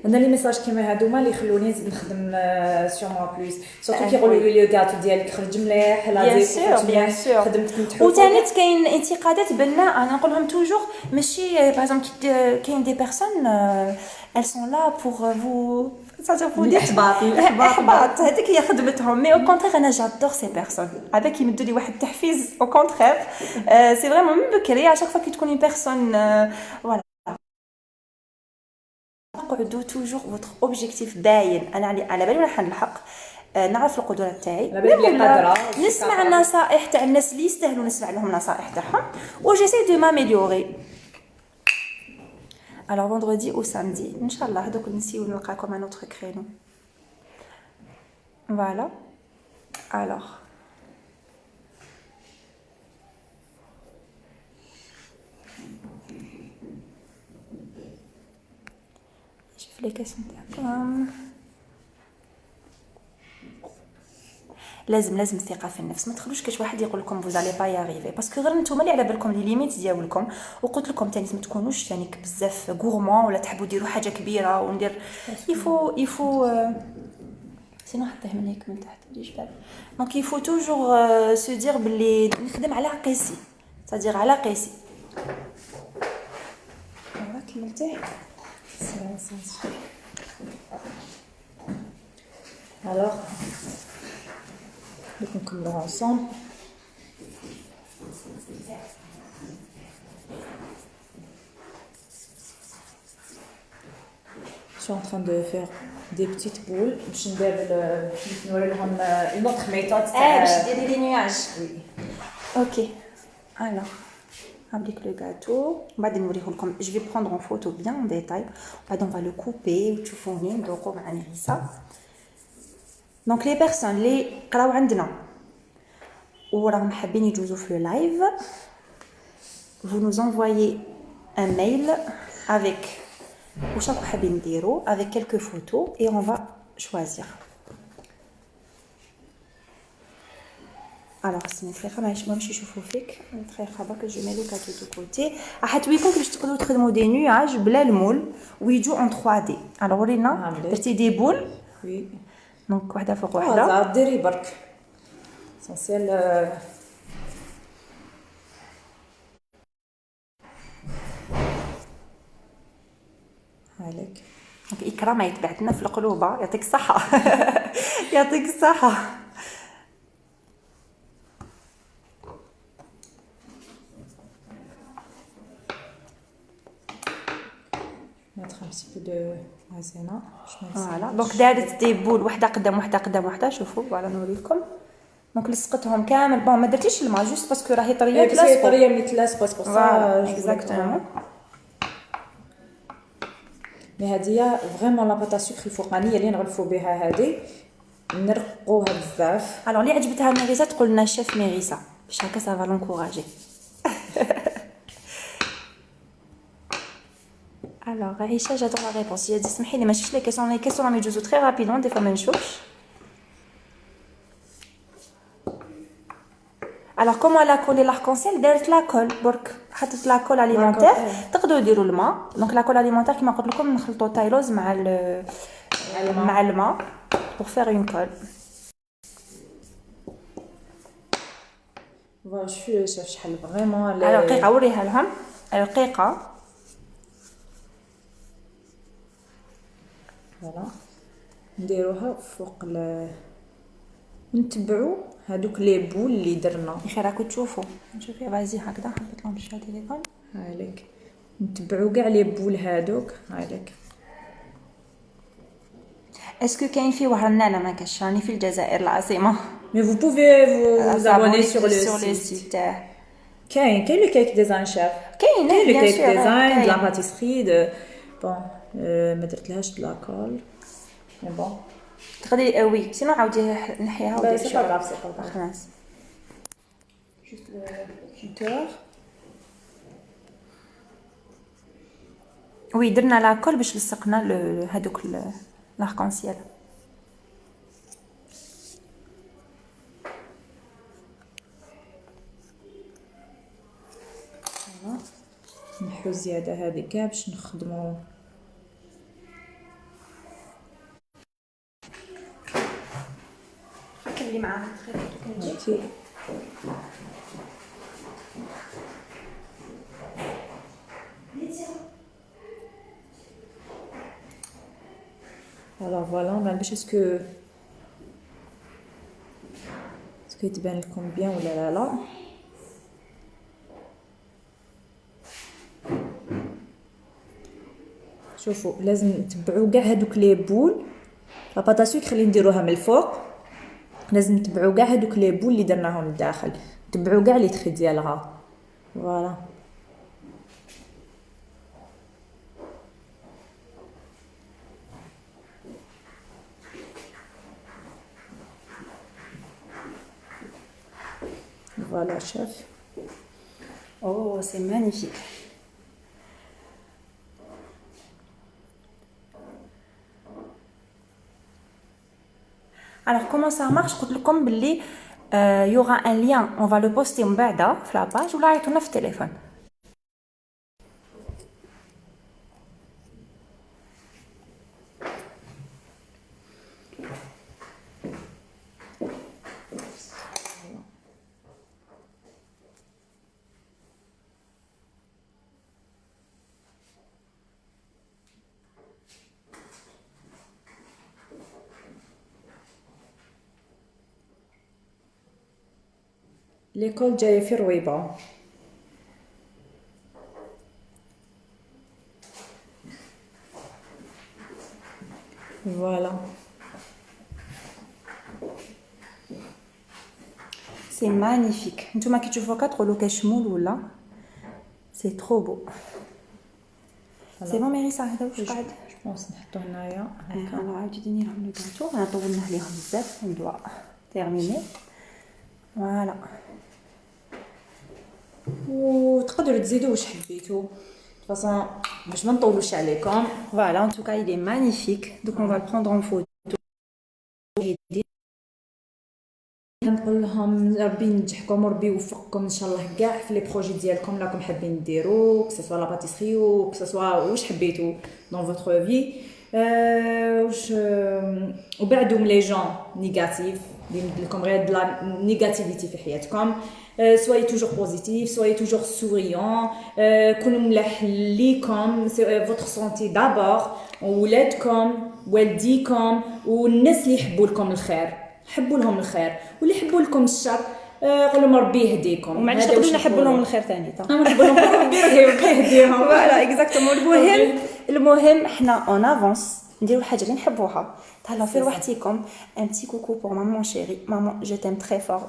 انا لي ميساج كيما هادوما اللي يخلوني نزيد نخدم سور موا بلوس سورتو كيقولوا لي الكاطو ديالك خرج مليح لا زيك خدمت متحوفه وثاني كاين انتقادات بناء انا نقول لهم توجور ماشي باغ اكزومبل كاين دي بيرسون elles sont là pour vous ça vous dire احباط هذيك هي خدمتهم مي او كونترير انا جادور سي بيرسون هذاك يمدوا لي واحد التحفيز او كونترير سي فريمون من بكري على شاك فوا كي تكوني بيرسون فوالا قعدوا توجور فوتر اوبجيكتيف باين انا على بالي راح نلحق نعرف القدرات تاعي نسمع النصائح تاع الناس اللي يستاهلوا نسمع لهم النصائح تاعهم وجيسي دو ماميليوري. Alors vendredi ou samedi inchallah هذوك نسيو نلقاكم un autre créneau. Voilà. Alors شوف لي كاسم تاعكم لازم الثقه في النفس ما تخلوش كاش واحد يقول لكم vous allez pas y arriver باسكو غير نتوما اللي على بالكم لي ليميت ديالكم وقلت لكم ثاني ما تكونوش ثاني بزاف غورمون ولا تحبوا ديروا حاجه كبيره وندير يفو سينو حطيه من هيك من تحت يجيش باب. دونك il faut toujours se dire بلي نخدم على قيسي c'est-à-dire على قيسي. فوالا كملتيه. Alors, donc on commence ensemble. Je suis en train de faire des petites boules. Je vais vous montrer une autre méthode. باش ديري لي نياج. Oui. OK. Alors, avec le gâteau, بعد نوريه لكم. Je vais prendre en photo bien en détail. بعد on va le couper وتشوفوني ندوقوا مع نريسا. Donc les personnes اللي قراو عندنا وراهم حابين يجوزوا في اللايف vous nous envoyez un mail avec واش راكم حابين ديروا avec quelques photos et on va choisir. Alors سيني دقيقه ما نمشي نشوفوا فيك دقيقه برك جو مي لو كاتو دو كوتي راح توريكم كيفاش تقدروا تخدموا دي نياج بلا المول ويجوا en 3D. alors ورينا درتي دي بول. Oui. دونك وحده فوق وحده. زعما ديري برك. essentiel. عليك. دونك إكرام يتبعتنا في القلوبه يعطيك الصحه. يعطيك الصحه. mettre un petit peu de maïzena. فوالا دونك دارت دي بول وحده قدام وحده قدام وحده. شوفوا فوالا نوريكم. دونك لصقتهم كامل. بون ما درتيش الماء جوست باسكو راهي طريه تلاصق. هي طريه ملي تلاصق بس فوالا اكزاكتومون. مي هادي فريمون لا باتا سكر الفوقانيه اللي نغلفوا بها هذه نرقوها بزاف. الوغ اللي عجبتها ميريسا تقول لنا الشيف ميريسا باش هكا سافا لونكوراجي. Alors, Aïcha, j'adore la réponse. Il a dit, سمحي لي ما شفتش les questions راهم يجوزوا très rapidement des fois ما نشوفش. Alors comment elle a collé l'arc-en-ciel دارت لا كول برك حطت لا كول alimentaire. تقدروا ديروا الماء. دونك لا كول alimentaire كما قلت لكم نخلطوا تايلوز مع الماء pour faire une colle. فوالا شوفي شحال فريمون. دقيقه وريها لهم دقيقه. فوالا نديروها فوق نتبعوا هادوك لي بول اللي درنا. خير راكم تشوفوا شوفي فازي هكذا حطيت لهم شويه تيليفون. هايليك نتبعوا كاع لي بول هادوك. هايليك اسكو كاين في وهرنا ما كاش راني في الجزائر العاصمه. مي vous pouvez vous abonner sur le site. كاين لو كيك ديزاين شاف. كاين لو كيك ديزاين لا باتيسري دو بون ما درتلهاش لاكول مي بون تقدري وي سينو عاودي نحيها وديري سي با غاف سي با غاف. خلاص جوست لو كوتور. وي درنا لاكول باش لصقنا هذوك لاركونسيال. نحو زياده هذه كاع باش نخدموا. كملي معاها اوكي. alors voilà ما باش اسكو يتبان لكم بيان ولا لا. شوفوا لازم نتبعوا كاع هذوك لي بول. لا باتا سكر اللي نديروها من الفوق لازم نتبعوا كاع هذوك لي بول اللي درناهم لداخل. نتبعوا كاع لي تري ديالها. فوالا فوالا شاف. Oh, c'est magnifique. Alors comment ça marche قلت لكم باللي il y aura un lien on va le poster من بعد في la page ولا عيطونا في التليفون. ليكول جايه في رويبه. فوالا سي مانيفيك. نتوما كي تشوفوها كتقولوا كشمول ولا سي ترو بو. سي بون ميريسا هذا واش قاعد جوبونس نحطو هنايا هكا. انا عاودي ديني لهم لو كانتو انا طولنا عليهم بزاف ندوا تيرميني. فوالا وتقدروا تزيدوا واش حبيتوا فاصون باش ما نطولوش عليكم. voilà en tout cas il est magnifique donc on va le prendre en photo. نقول لهم ربي ينجحكم وربي يوفقكم ان شاء الله كاع في لي بروجي ديالكم راكم حابين ديروا كو سوا لا باتيسري و كو سوا واش حبيتوا دون فوتر في. واش وبعدوا من لي جون نيجاتيف اللي يمد لكم غير د لا نيجاتيفيتي في حياتكم. soyez toujours positif, soyez toujours souriant, كونوا ملاح ليكم votre santé d'abord وولادكم والديكم والناس اللي يحبوا لكم الخير حبوا لهم الخير واللي يحبوا لكم الشر قول لهم ربي يهديكم. ومعليش تقدروا نحبوا لهم الخير ثاني نحبوا لهم ربي يهديهم. فوالا اكزاكتومون. المهم حنا اون افونس نديروا الحاجه اللي نحبوها. تهلاو في روحتيكم. ان بتي كوكو بور مامون شيري. مامون جو تيم تري فور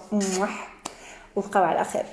وبقاو على خير.